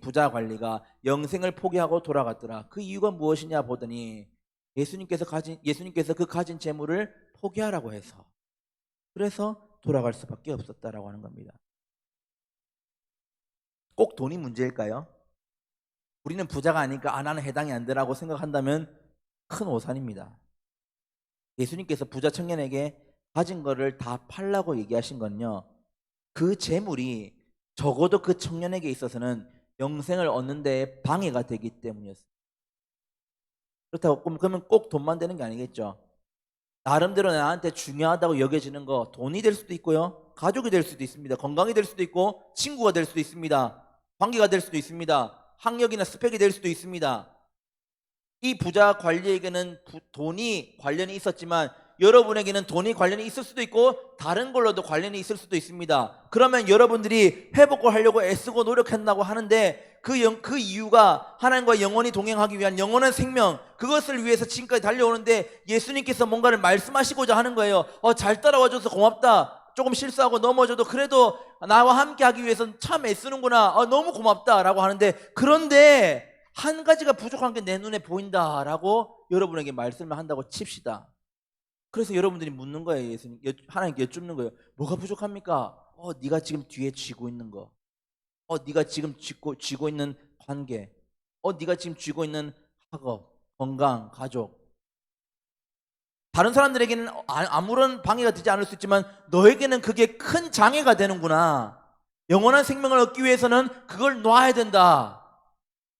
부자 관리가 영생을 포기하고 돌아갔더라. 그 이유가 무엇이냐 보더니 예수님께서 그 가진 재물을 포기하라고 해서, 그래서 돌아갈 수밖에 없었다라고 하는 겁니다. 꼭 돈이 문제일까요? 우리는 부자가 아니까 나는 해당이 안 되라고 생각한다면 큰 오산입니다. 예수님께서 부자 청년에게 가진 거를 다 팔라고 얘기하신 건요, 그 재물이 적어도 그 청년에게 있어서는 영생을 얻는 데 방해가 되기 때문이었습니다. 그렇다고 그러면 꼭 돈만 되는 게 아니겠죠. 나름대로 나한테 중요하다고 여겨지는 거, 돈이 될 수도 있고요, 가족이 될 수도 있습니다, 건강이 될 수도 있고, 친구가 될 수도 있습니다, 관계가 될 수도 있습니다, 학력이나 스펙이 될 수도 있습니다. 이 부자 관리에게는 돈이 관련이 있었지만 여러분에게는 돈이 관련이 있을 수도 있고 다른 걸로도 관련이 있을 수도 있습니다. 그러면 여러분들이 회복을 하려고 애쓰고 노력한다고 하는데 그 이유가 하나님과 영원히 동행하기 위한 영원한 생명, 그것을 위해서 지금까지 달려오는데 예수님께서 뭔가를 말씀하시고자 하는 거예요. 잘 따라와줘서 고맙다, 조금 실수하고 넘어져도 그래도 나와 함께 하기 위해서 참 애쓰는구나, 너무 고맙다 라고 하는데, 그런데 한 가지가 부족한 게 내 눈에 보인다라고 여러분에게 말씀을 한다고 칩시다. 그래서 여러분들이 묻는 거예요. 예수님, 하나님께 여쭙는 거예요. 뭐가 부족합니까? 네가 지금 뒤에 쥐고 있는 거, 네가 지금 쥐고 있는 관계, 네가 지금 쥐고 있는 학업, 건강, 가족. 다른 사람들에게는 아무런 방해가 되지 않을 수 있지만 너에게는 그게 큰 장애가 되는구나. 영원한 생명을 얻기 위해서는 그걸 놔야 된다.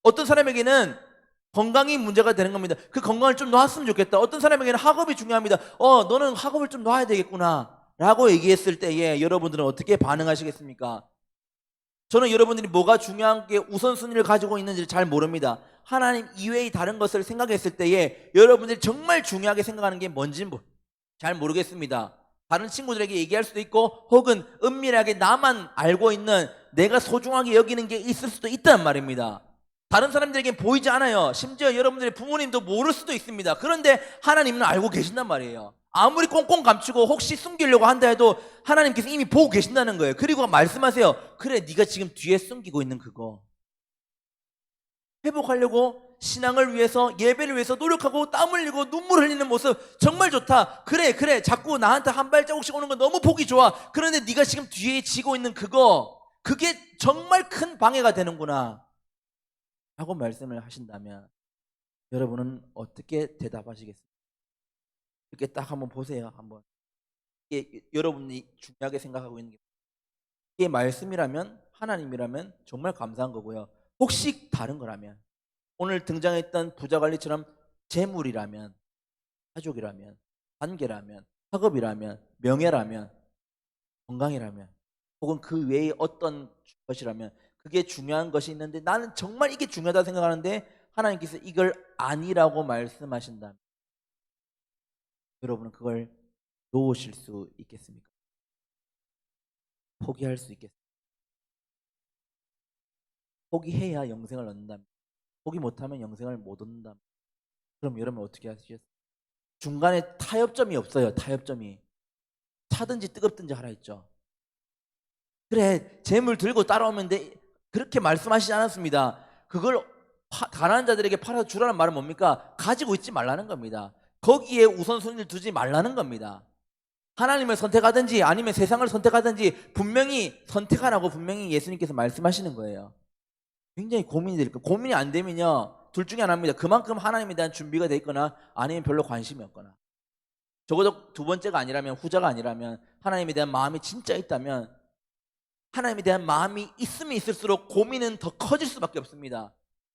어떤 사람에게는 건강이 문제가 되는 겁니다. 그 건강을 좀 놨으면 좋겠다. 어떤 사람에게는 학업이 중요합니다. 너는 학업을 좀 놔야 되겠구나 라고 얘기했을 때에 여러분들은 어떻게 반응하시겠습니까? 저는 여러분들이 뭐가 중요한 게 우선순위를 가지고 있는지를 잘 모릅니다. 하나님 이외의 다른 것을 생각했을 때에 여러분들이 정말 중요하게 생각하는 게 뭔지는 잘 모르겠습니다. 다른 친구들에게 얘기할 수도 있고, 혹은 은밀하게 나만 알고 있는, 내가 소중하게 여기는 게 있을 수도 있단 말입니다. 다른 사람들에게 보이지 않아요. 심지어 여러분들의 부모님도 모를 수도 있습니다. 그런데 하나님은 알고 계신단 말이에요. 아무리 꽁꽁 감추고 혹시 숨기려고 한다 해도 하나님께서 이미 보고 계신다는 거예요. 그리고 말씀하세요. 그래, 네가 지금 뒤에 숨기고 있는 그거 회복하려고 신앙을 위해서, 예배를 위해서 노력하고 땀 흘리고 눈물 흘리는 모습 정말 좋다. 그래 자꾸 나한테 한 발자국씩 오는 거 너무 보기 좋아. 그런데 네가 지금 뒤에 지고 있는 그게 정말 큰 방해가 되는구나 하고 말씀을 하신다면 여러분은 어떻게 대답하시겠습니까? 이렇게 딱 한번 보세요. 한번 이게 여러분이 중요하게 생각하고 있는 게, 이게 말씀이라면, 하나님이라면 정말 감사한 거고요. 혹시 다른 거라면, 오늘 등장했던 부자관리처럼 재물이라면, 가족이라면, 관계라면, 학업이라면, 명예라면, 건강이라면, 혹은 그 외에 어떤 것이라면 그게 중요한 것이 있는데 나는 정말 이게 중요하다 생각하는데 하나님께서 이걸 아니라고 말씀하신다면 여러분은 그걸 놓으실 수 있겠습니까? 포기할 수 있겠습니까? 포기해야 영생을 얻는다면, 포기 못하면 영생을 못 얻는다면, 그럼 여러분 어떻게 하시겠어요? 중간에 타협점이 없어요. 타협점이. 차든지 뜨겁든지 하라 했죠. 그래, 재물 들고 따라오면 돼, 그렇게 말씀하시지 않았습니다. 그걸 가난한 자들에게 팔아주라는 말은 뭡니까? 가지고 있지 말라는 겁니다. 거기에 우선순위를 두지 말라는 겁니다. 하나님을 선택하든지 아니면 세상을 선택하든지 분명히 선택하라고 분명히 예수님께서 말씀하시는 거예요. 굉장히 고민이 될 거예요. 고민이 안 되면요, 둘 중에 하나입니다. 그만큼 하나님에 대한 준비가 돼 있거나 아니면 별로 관심이 없거나, 적어도 두 번째가 아니라면, 후자가 아니라면, 하나님에 대한 마음이 진짜 있다면, 하나님에 대한 마음이 있으면 있을수록 고민은 더 커질 수밖에 없습니다.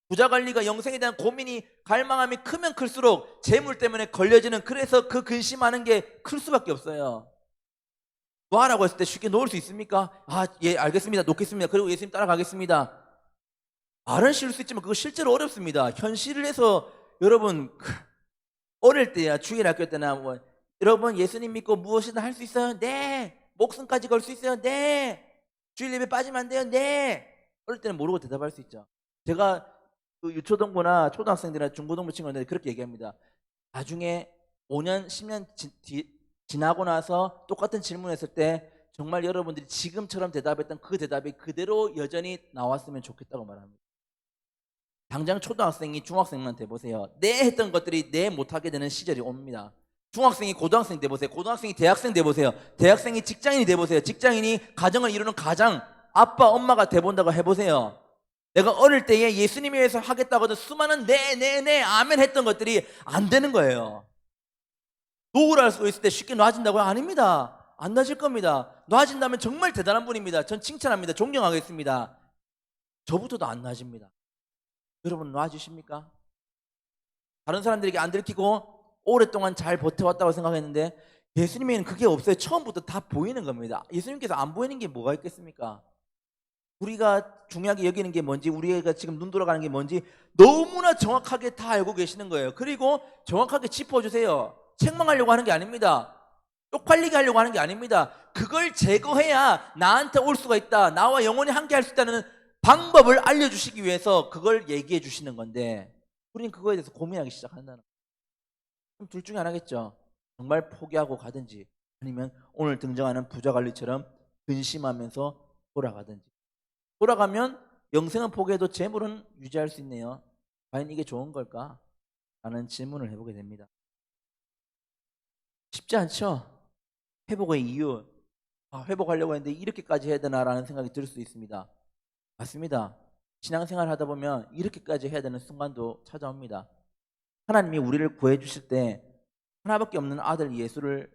부자관리가 영생에 대한 고민이, 갈망함이 크면 클수록 재물 때문에 걸려지는, 그래서 그 근심하는 게 클 수밖에 없어요. 놓으라고 했을 때 쉽게 놓을 수 있습니까? 예, 알겠습니다, 놓겠습니다, 그리고 예수님 따라가겠습니다. 말은 쉬울 수 있지만 그거 실제로 어렵습니다. 현실에서 여러분 어릴 때야, 주일학교 때나 여러분 예수님 믿고 무엇이든 할 수 있어요? 네. 목숨까지 걸 수 있어요? 네. 주일 예배 빠지면 안 돼요? 네. 어릴 때는 모르고 대답할 수 있죠. 제가 그 유초등부나 초등학생들이나 중고등부 친구들한테 그렇게 얘기합니다. 나중에 5년, 10년 지나고 나서 똑같은 질문했을 때 정말 여러분들이 지금처럼 대답했던 그 대답이 그대로 여전히 나왔으면 좋겠다고 말합니다. 당장 초등학생이 중학생만 돼보세요. 네 했던 것들이 네 못하게 되는 시절이 옵니다. 중학생이 고등학생 돼보세요. 고등학생이 대학생 돼보세요. 대학생이 직장인이 돼보세요. 직장인이 가정을 이루는 가장, 아빠 엄마가 돼본다고 해보세요. 내가 어릴 때에 예수님에 위해서 하겠다고 수많은 네 아멘 했던 것들이 안 되는 거예요. 놓으라 할 수 있을 때 쉽게 놔진다고요? 아닙니다. 안 놔질 겁니다. 놔진다면 정말 대단한 분입니다. 전 칭찬합니다. 존경하겠습니다. 저부터도 안 놔집니다. 여러분 놔주십니까? 다른 사람들에게 안 들키고 오랫동안 잘 버텨왔다고 생각했는데 예수님에는 그게 없어요. 처음부터 다 보이는 겁니다. 예수님께서 안 보이는 게 뭐가 있겠습니까? 우리가 중요하게 여기는 게 뭔지, 우리가 지금 눈 돌아가는 게 뭔지 너무나 정확하게 다 알고 계시는 거예요. 그리고 정확하게 짚어주세요. 책망하려고 하는 게 아닙니다. 쪽팔리게 하려고 하는 게 아닙니다. 그걸 제거해야 나한테 올 수가 있다, 나와 영원히 함께 할 수 있다는 방법을 알려주시기 위해서 그걸 얘기해 주시는 건데, 우리는 그거에 대해서 고민하기 시작한다는 거예요. 그럼 둘 중에 하나겠죠. 정말 포기하고 가든지, 아니면 오늘 등장하는 부자관리처럼 근심하면서 돌아가든지. 돌아가면 영생은 포기해도 재물은 유지할 수 있네요. 과연 이게 좋은 걸까? 라는 질문을 해보게 됩니다. 쉽지 않죠? 회복의 이유, 회복하려고 했는데 이렇게까지 해야 되나라는 생각이 들 수 있습니다. 맞습니다. 신앙생활 하다 보면 이렇게까지 해야 되는 순간도 찾아옵니다. 하나님이 우리를 구해주실 때 하나밖에 없는 아들 예수를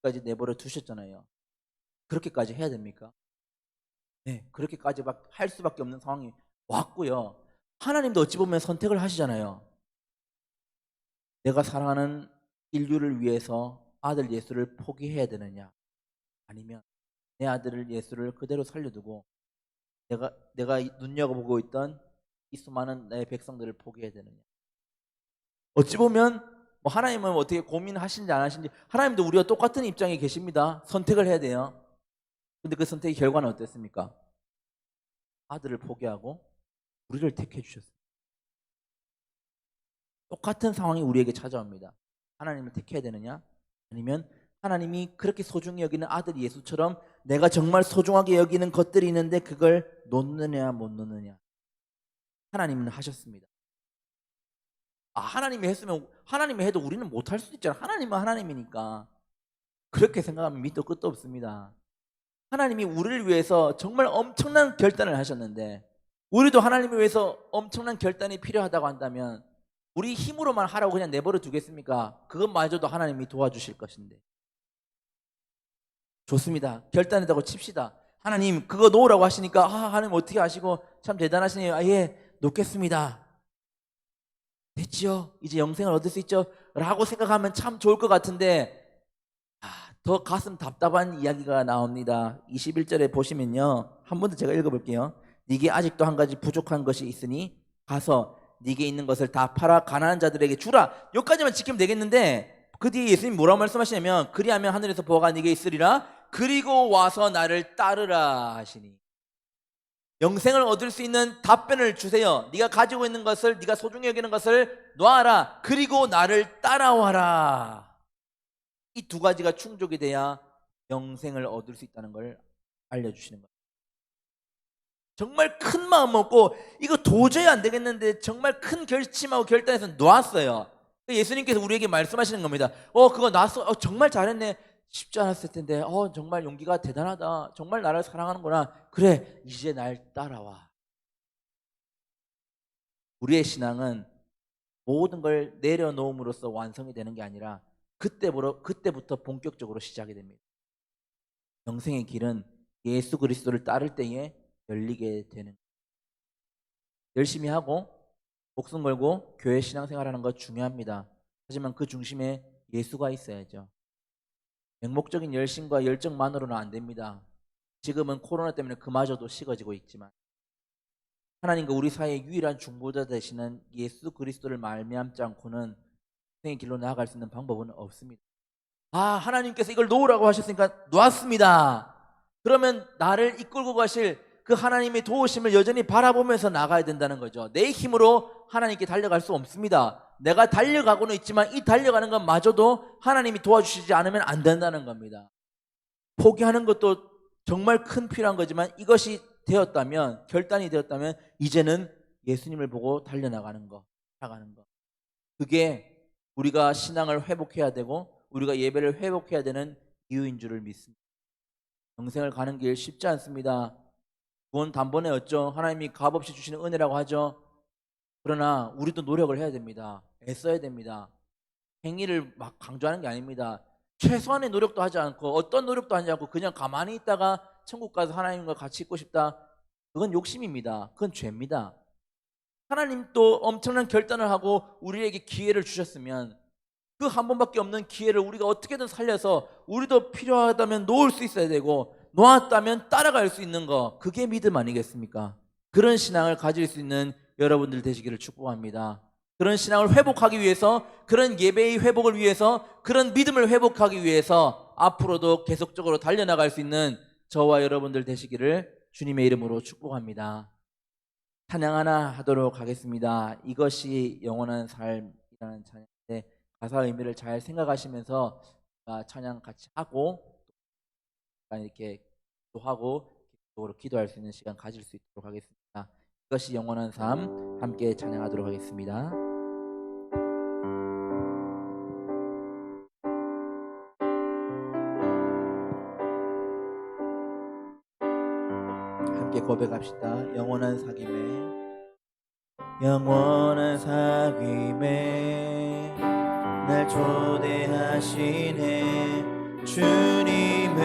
까지 내버려 두셨잖아요. 그렇게까지 해야 됩니까? 네, 그렇게까지 할 수밖에 없는 상황이 왔고요. 하나님도 어찌 보면 선택을 하시잖아요. 내가 사랑하는 인류를 위해서 아들 예수를 포기해야 되느냐, 아니면 내 아들 예수를 그대로 살려두고 내가 눈여겨보고 있던 이 수많은 내 백성들을 포기해야 되느냐. 어찌 보면 하나님은 어떻게 고민하시는지 안 하시는지, 하나님도 우리와 똑같은 입장에 계십니다. 선택을 해야 돼요. 근데 그 선택의 결과는 어땠습니까? 아들을 포기하고 우리를 택해 주셨어요. 똑같은 상황이 우리에게 찾아옵니다. 하나님을 택해야 되느냐, 아니면 하나님이 그렇게 소중히 여기는 아들 예수처럼 내가 정말 소중하게 여기는 것들이 있는데 그걸 놓느냐 못 놓느냐. 하나님은 하셨습니다. 하나님이 했으면, 하나님이 해도 우리는 못할 수도 있잖아. 하나님은 하나님이니까. 그렇게 생각하면 밑도 끝도 없습니다. 하나님이 우리를 위해서 정말 엄청난 결단을 하셨는데, 우리도 하나님을 위해서 엄청난 결단이 필요하다고 한다면 우리 힘으로만 하라고 그냥 내버려 두겠습니까? 그것마저도 하나님이 도와주실 것인데. 좋습니다. 결단했다고 칩시다. 하나님 그거 놓으라고 하시니까 하나님 어떻게 하시고 참 대단하시네요. 예, 놓겠습니다. 됐지요? 이제 영생을 얻을 수 있죠? 라고 생각하면 참 좋을 것 같은데, 더 가슴 답답한 이야기가 나옵니다. 21절에 보시면요, 한 번 더 제가 읽어볼게요. 네게 아직도 한 가지 부족한 것이 있으니 가서 네게 있는 것을 다 팔아 가난한 자들에게 주라. 여기까지만 지키면 되겠는데, 그 뒤에 예수님 뭐라고 말씀하시냐면, 그리하면 하늘에서 보화가 네게 있으리라. 그리고 와서 나를 따르라 하시니. 영생을 얻을 수 있는 답변을 주세요. 네가 가지고 있는 것을, 네가 소중히 여기는 것을 놔라. 그리고 나를 따라와라. 이 두 가지가 충족이 돼야 영생을 얻을 수 있다는 걸 알려주시는 거예요. 정말 큰 마음 먹고 이거 도저히 안 되겠는데 정말 큰 결심하고 결단해서 놓았어요. 예수님께서 우리에게 말씀하시는 겁니다. 그거 놨어. 정말 잘했네. 쉽지 않았을 텐데 정말 용기가 대단하다. 정말 나를 사랑하는구나. 그래, 이제 날 따라와. 우리의 신앙은 모든 걸 내려놓음으로써 완성이 되는 게 아니라 그때부터 본격적으로 시작이 됩니다. 영생의 길은 예수 그리스도를 따를 때에 열리게 되는 거예요. 열심히 하고 목숨 걸고 교회 신앙생활하는 거 중요합니다. 하지만 그 중심에 예수가 있어야죠. 맹목적인 열심과 열정만으로는 안 됩니다. 지금은 코로나 때문에 그마저도 식어지고 있지만, 하나님과 우리 사이의 유일한 중보자 되시는 예수 그리스도를 말미암지 않고는 생의 길로 나아갈 수 있는 방법은 없습니다. 하나님께서 이걸 놓으라고 하셨으니까 놓았습니다. 그러면 나를 이끌고 가실 그 하나님의 도우심을 여전히 바라보면서 나가야 된다는 거죠. 내 힘으로 하나님께 달려갈 수 없습니다. 내가 달려가고는 있지만 이 달려가는 것마저도 하나님이 도와주시지 않으면 안 된다는 겁니다. 포기하는 것도 정말 큰 필요한 거지만, 이것이 되었다면, 결단이 되었다면 이제는 예수님을 보고 달려나가는 거, 나가는 거. 그게 우리가 신앙을 회복해야 되고 우리가 예배를 회복해야 되는 이유인 줄을 믿습니다. 영생을 가는 길 쉽지 않습니다. 구원 단번에 얻죠. 하나님이 값없이 주시는 은혜라고 하죠. 그러나 우리도 노력을 해야 됩니다. 애써야 됩니다. 행위를 막 강조하는 게 아닙니다. 최소한의 노력도 하지 않고 어떤 노력도 하지 않고 그냥 가만히 있다가 천국 가서 하나님과 같이 있고 싶다. 그건 욕심입니다. 그건 죄입니다. 하나님 또 엄청난 결단을 하고 우리에게 기회를 주셨으면 그 한 번밖에 없는 기회를 우리가 어떻게든 살려서 우리도 필요하다면 놓을 수 있어야 되고 놓았다면 따라갈 수 있는 거, 그게 믿음 아니겠습니까? 그런 신앙을 가질 수 있는 여러분들 되시기를 축복합니다. 그런 신앙을 회복하기 위해서, 그런 예배의 회복을 위해서, 그런 믿음을 회복하기 위해서 앞으로도 계속적으로 달려나갈 수 있는 저와 여러분들 되시기를 주님의 이름으로 축복합니다. 찬양 하나 하도록 하겠습니다. 이것이 영원한 삶이라는 찬양인데 가사 의미를 잘 생각하시면서 찬양 같이 하고 이렇게 기도하고 계속적으로 기도할 수 있는 시간 가질 수 있도록 하겠습니다. 이것이 영원한 삶, 함께 찬양하도록 하겠습니다. 함께 고백합시다. 영원한 사귐에 영원한 사귐에 날 초대하시네. 주님을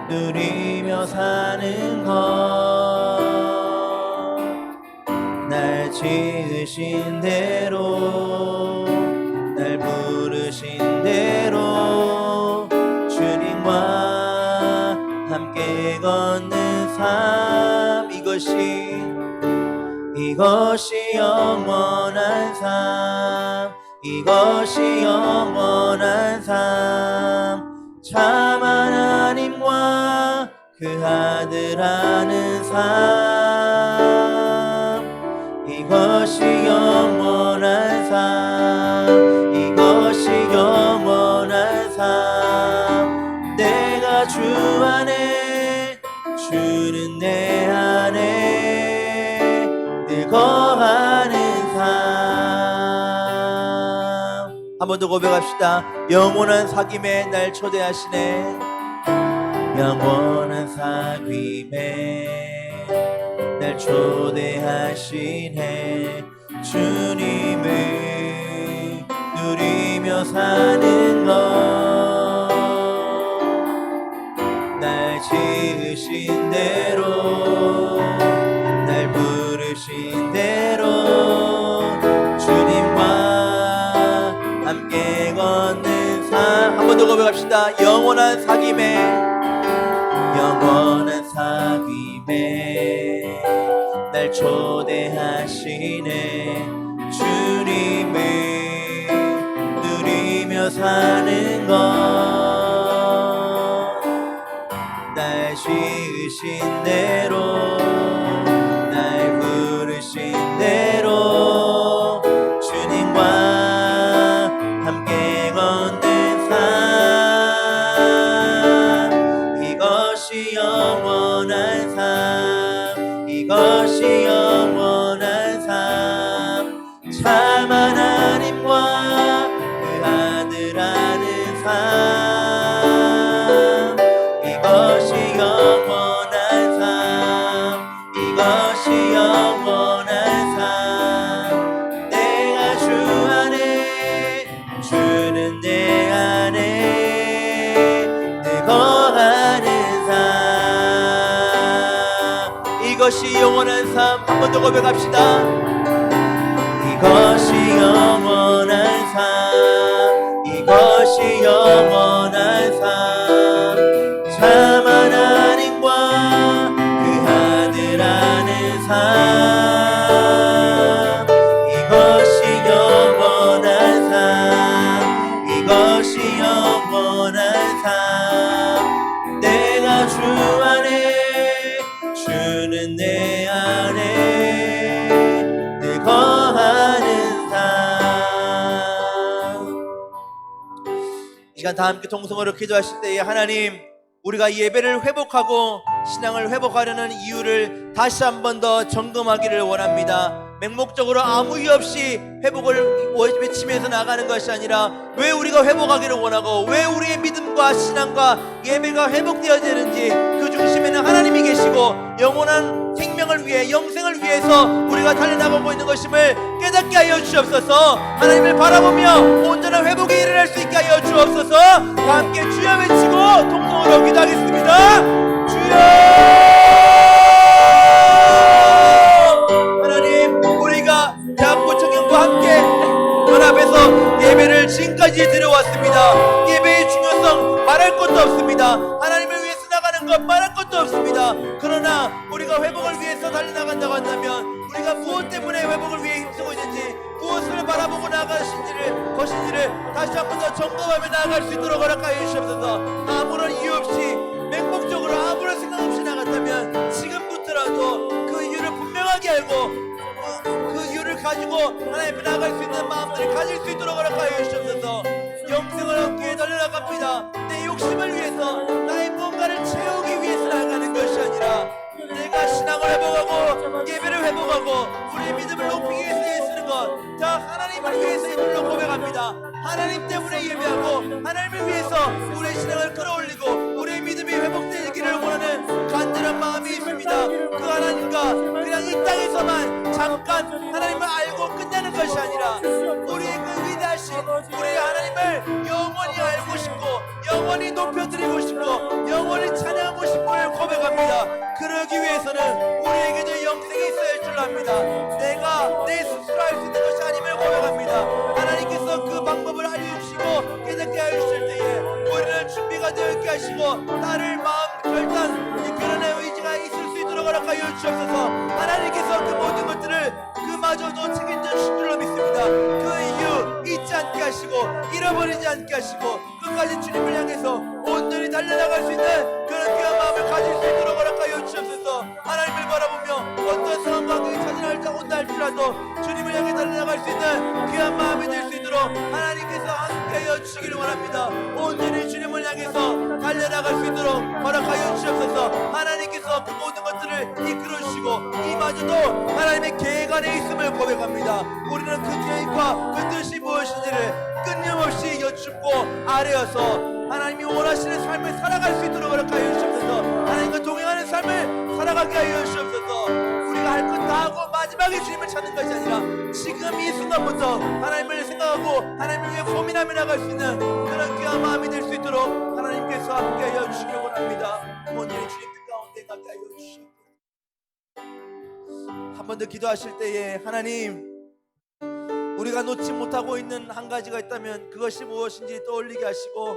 누리며 사는 것, 날 지으신 대로, 날 부르신 대로 주님과 함께 걷는 삶, 이것이 영원한 삶, 이것이 영원한 삶, 참 하나님과 그 아들 하는 삶, 이것이 영원한 삶, 이것이 영원한 삶, 내가 주 안에, 주는 내 안에 늘 거하는 삶. 한 번 더 고백합시다. 영원한 사귐에 날 초대하시네. 영원한 사귐에 날 초대하시네. 주님을 누리며 사는 것, 날 지으신 대로, 날 부르신 대로 주님과 함께 걷는 삶. 한 번 더 고백합시다. 영원한 사귐에, 영원한 사귐에 날 초대하시네. 주님을 누리며 사는 것, 날 지으신 대로, 날 부르신 대로 주님과 함께 걷는 삶, 이것이 영원한 삶, 이것이 영원한 삶, 참 하나님과 그 아들 하는 삶, 이것이 영원한 삶, 이것이 영원한 삶, 내가 주 안에, 주는 내 안에 늘 거하는 삶, 이것이 영원한 삶. 한 번 더 고백합시다. 이것이 영원한 삶, 이것이 영원한 삶, 참 하나님과 그 아들 하는 삶, 이것이 영원한 삶, 이것이 영원한 삶, 내가 주 안에, 주는 내 안에 늘 거하는 삶. 이 시간 다 함께 통성으로 기도하실 때에 하나님, 우리가 예배를 회복하고 신앙을 회복하려는 이유를 다시 한 번 더 점검하기를 원합니다. 맹목적으로 아무 이유 없이 회복을 외치면서 나가는 것이 아니라 왜 우리가 회복하기를 원하고 왜 우리의 믿음과 신앙과 예배가 회복되어야 되는지, 그 중심에는 하나님이 계시고 영원한 생명을 위해, 영생을 위해서 우리가 달려나가고 있는 것임을 깨닫게 하여 주옵소서. 하나님을 바라보며 온전한 회복이 일어날 수 있게 하여 주옵소서. 다 함께 주여 외치고 통성으로 기도하겠습니다. 주여! 하나님, 우리가 대한민국 청년과 함께 연합해서 예배를 지금까지 드려왔습니다. 예배의 중요성 말할 것도 없습니다. 하나님을 위해서 나가는 것 말할 것도 없습니다. 그러나 우리가 회복을 위해서 달려나간다고 한다면 우리가 무엇 때문에 회복을 위해 힘쓰고 있는지, 무엇을 바라보고 것인지를 다시 한 번 더 점검하며 나아갈 수 있도록 허락하여 주시옵소서. 아무런 이유 없이 맹목적으로 아무런 생각 없이 나갔다면 지금부터라도 그 이유를 분명하게 알고 그 이유를 가지고 하나님 앞에 나아갈 수 있는 마음들을 가질 수 있도록 허락하여 주시옵소서. 영생을 얻기 위해 달려나갑니다. 내 욕심을 위해서, 나의 뭔가를 채우기 위해서 나가는 것이 아니라 내가 신앙을 회복하고 예배를 회복하고 우리의 믿음을 높이기 위해서 애쓰는 것 다 하나님을 위해서 이불로 고백합니다. 하나님 때문에 예배하고 하나님을 위해서 우리의 신앙을 끌어올리고 우리의 믿음이 회복되기를 원하는 간절한 마음이 있습니다. 그 하나님과 그냥 이 땅에서만 잠깐 하나님을 알고 끝나는 것이 아니라 우리의 그 위대하신 우리의 하나님을 영원히 알고 싶고 영원히 높여드리고 싶고 영원히 찬양하고 싶음을 고백합니다. 그러기 위해서는 우리에게도 영생이 있어야 할 줄 압니다. 내가 내 스스로 할 수 있는 것이 아님을 고백합니다. 하나님께서 그 방법을 알려주시고 깨닫게 하실 때에 우리는 준비가 되어 있게 하시고 나를 마음 결단 이끌어내 의지가 있을 수 있도록 허락하여 주옵소서. 하나님께서 그 모든 것들을 그마저도 책임져 주실 줄로 믿습니다. 그 이유 잊지 않게 하시고 잃어버리지 않게 하시고 끝까지 주님을 향해서 온전히 달려나갈 수 있는 그런 귀한 마음을 가질 수 있도록 허락하여 주옵소서. 하나님을 바라보며 어떤 상황과 관계에 온다 할지라도 주님을 향해 달려나갈 수 있는 귀한 마음이 될 수 있도록 하나님께서 함께하여 주시기를 원합니다. 온전히 주님을 향해서 달려나갈 수 있도록 허락하여 주옵소서. 하나님께서 그 모든 것들을 이끌어 주시고 이마저도 하나님의 계획 안에 있음을 고백합니다. 우리는 그 계획과 그 뜻이 무엇인지를 끊임없이 여쭙고 아뢰어서 하나님이 원하시는 삶을 살아갈 수 있도록 허락하여 주옵소서. 하나님과 동행하는 삶을 살아가게 하여 주옵소서. 우리가 할 것 다 하고 마지막에 주님을 찾는 것이 아니라 지금 이 순간부터 하나님을 생각하고 하나님을 위해 고민하며 나갈 수 있는 그런 귀한 마음이 될 수 있도록 하나님께서 함께하여 주시기 원합니다. 온전히 주님 뜻 가운데 가게 하여 주시옵소서. 한 번 더 기도하실 때에 하나님, 우리가 놓지 못하고 있는 한 가지가 있다면 그것이 무엇인지 떠올리게 하시고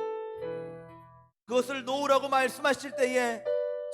그것을 놓으라고 말씀하실 때에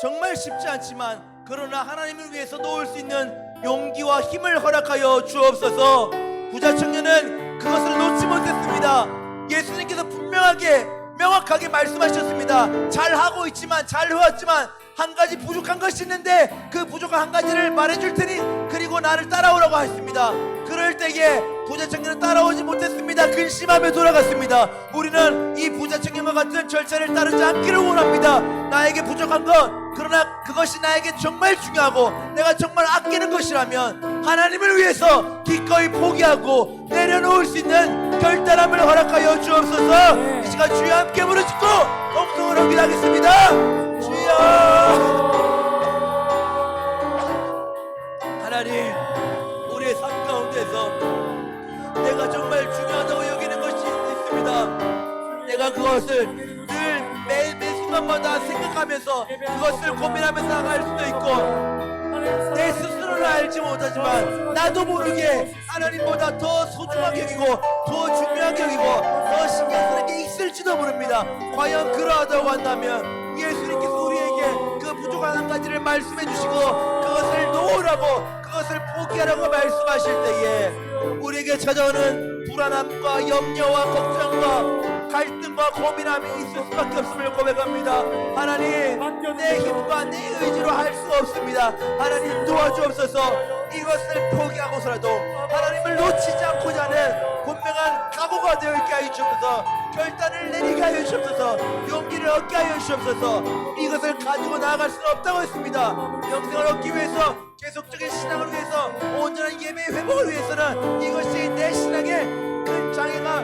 정말 쉽지 않지만 그러나 하나님을 위해서 놓을 수 있는 용기와 힘을 허락하여 주옵소서. 부자 청년은 그것을 놓지 못했습니다. 예수님께서 분명하게 명확하게 말씀하셨습니다. 잘하고 있지만 잘 해왔지만 한 가지 부족한 것이 있는데 그 부족한 한 가지를 말해줄 테니 그리고 나를 따라오라고 하십니다. 그럴 때에 부자 청년은 따라오지 못했습니다. 근심하며 돌아갔습니다. 우리는 이 부자 청년과 같은 절차를 따르지 않기를 원합니다. 나에게 부족한 것, 그러나 그것이 나에게 정말 중요하고 내가 정말 아끼는 것이라면 하나님을 위해서 기꺼이 포기하고 내려놓을 수 있는 결단함을 허락하여 주옵소서. 이 시간 주여 함께 부르짖고 동성으로 기도하겠습니다. 주여, 하나님, 우리의 삶 가운데서 내가 정말 중요하다고 여기는 것이 있습니다. 내가 그것을 늘 매 순간마다 생각하면서 그것을 고민하면서 나갈 수도 있고 내 스스로를 알지 못하지만 나도 모르게 하나님보다 더 소중하게 여기고 더 중요하게 여기고 더 신경 쓰는 게 있을지도 모릅니다. 과연 그러하다고 한다면 예수님께서 우리에게 그 부족한 한 가지를 말씀해 주시고 그것을 놓으라고 그것을 포기하라고 말씀하실 때에 우리에게 찾아오는 불안함과 염려와 걱정과 갈등과 고민함이 있을 수밖에 없음을 고백합니다. 하나님, 내 힘과 내 의지로 할 수가 없습니다. 하나님 도와주옵소서. 이것을 포기하고서라도 하나님을 놓치지 않고자 하는 분명한 각오가 되어 있게 하여 주옵소서. 결단을 내리게 하여 주옵소서. 용기를 얻게 하여 주옵소서. 이것을 가지고 나아갈 수는 없다고 했습니다. 영생을 얻기 위해서, 계속적인 신앙을 위해서, 온전한 예배의 회복을 위해서는 이것이 내 신앙의 큰 장애가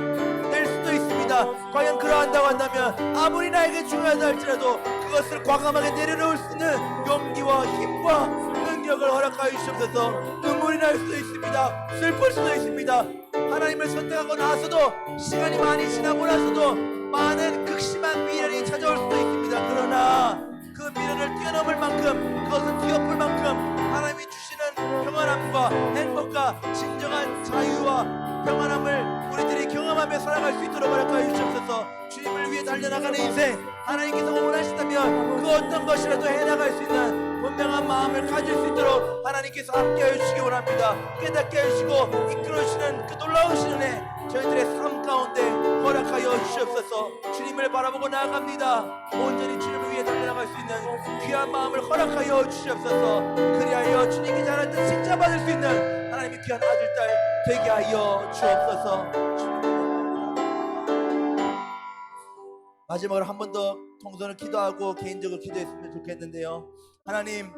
될 수도 있습니다. 과연 그러한다고 한다면 아무리 나에게 중요하다 할지라도 그것을 과감하게 내려놓을 수 있는 용기와 힘과 능력 능력을 허락하여 주시옵소서. 눈물이 날 수도 있습니다. 슬플 수도 있습니다. 하나님을 선택하고 나서도 시간이 많이 지나고 나서도 많은 극심한 미련이 찾아올 수도 있습니다. 그러나 그 미련을 뛰어넘을 만큼, 그것을 뒤엎을 만큼 하나님이 주시는 평안함과 행복과 진정한 자유와 평안함을 우리들이 경험하며 살아갈 수 있도록 허락하여 주시옵소서. 주님을 위해 달려나가는 인생, 하나님께서 원하신다면 그 어떤 것이라도 해나갈 수 있는 분명한 마음을 가질 수 있도록 하나님께서 함께하여 주시기 원합니다. 깨닫게 해주시고 이끌어주시는 그 놀라우신 은혜 저희들의 삶 가운데 허락하여 주시옵소서. 주님을 바라보고 나아갑니다. 온전히 주님을 위해 달려나갈 수 있는 귀한 마음을 허락하여 주시옵소서. 그리하여 주님이 잘할 때 칭찬받을 수 있는 하나님의 귀한 아들, 딸 되게 하여 주옵소서. 마지막으로 한 번 더 통성을 기도하고 개인적으로 기도했으면 좋겠는데요. 하나님,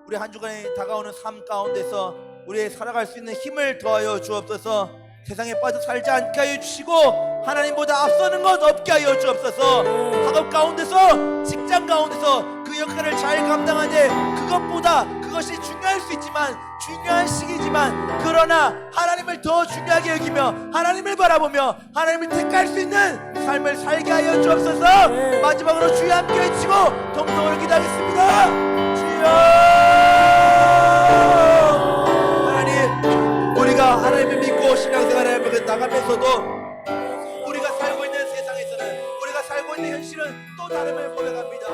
우리 한 주간에 다가오는 삶 가운데서 우리의 살아갈 수 있는 힘을 더하여 주옵소서. 세상에 빠져 살지 않게 하여 주시고 하나님보다 앞서는 것 없게 하여 주옵소서. 학업 가운데서, 직장 가운데서 그 역할을 잘 감당하되 그것보다, 그것이 중요할 수 있지만, 중요한 시기지만, 그러나 하나님을 더 중요하게 여기며 하나님을 바라보며 하나님을 택할 수 있는 삶을 살게 하여 주옵소서. 마지막으로 주여 함께 외치고 동성으로 기도하겠습니다. 주여, 하나님, 우리가 하나님을 믿고 신앙생활을 나가면서도 우리가 살고 있는 세상에서는, 우리가 살고 있는 현실은 또 다름을 고백합니다.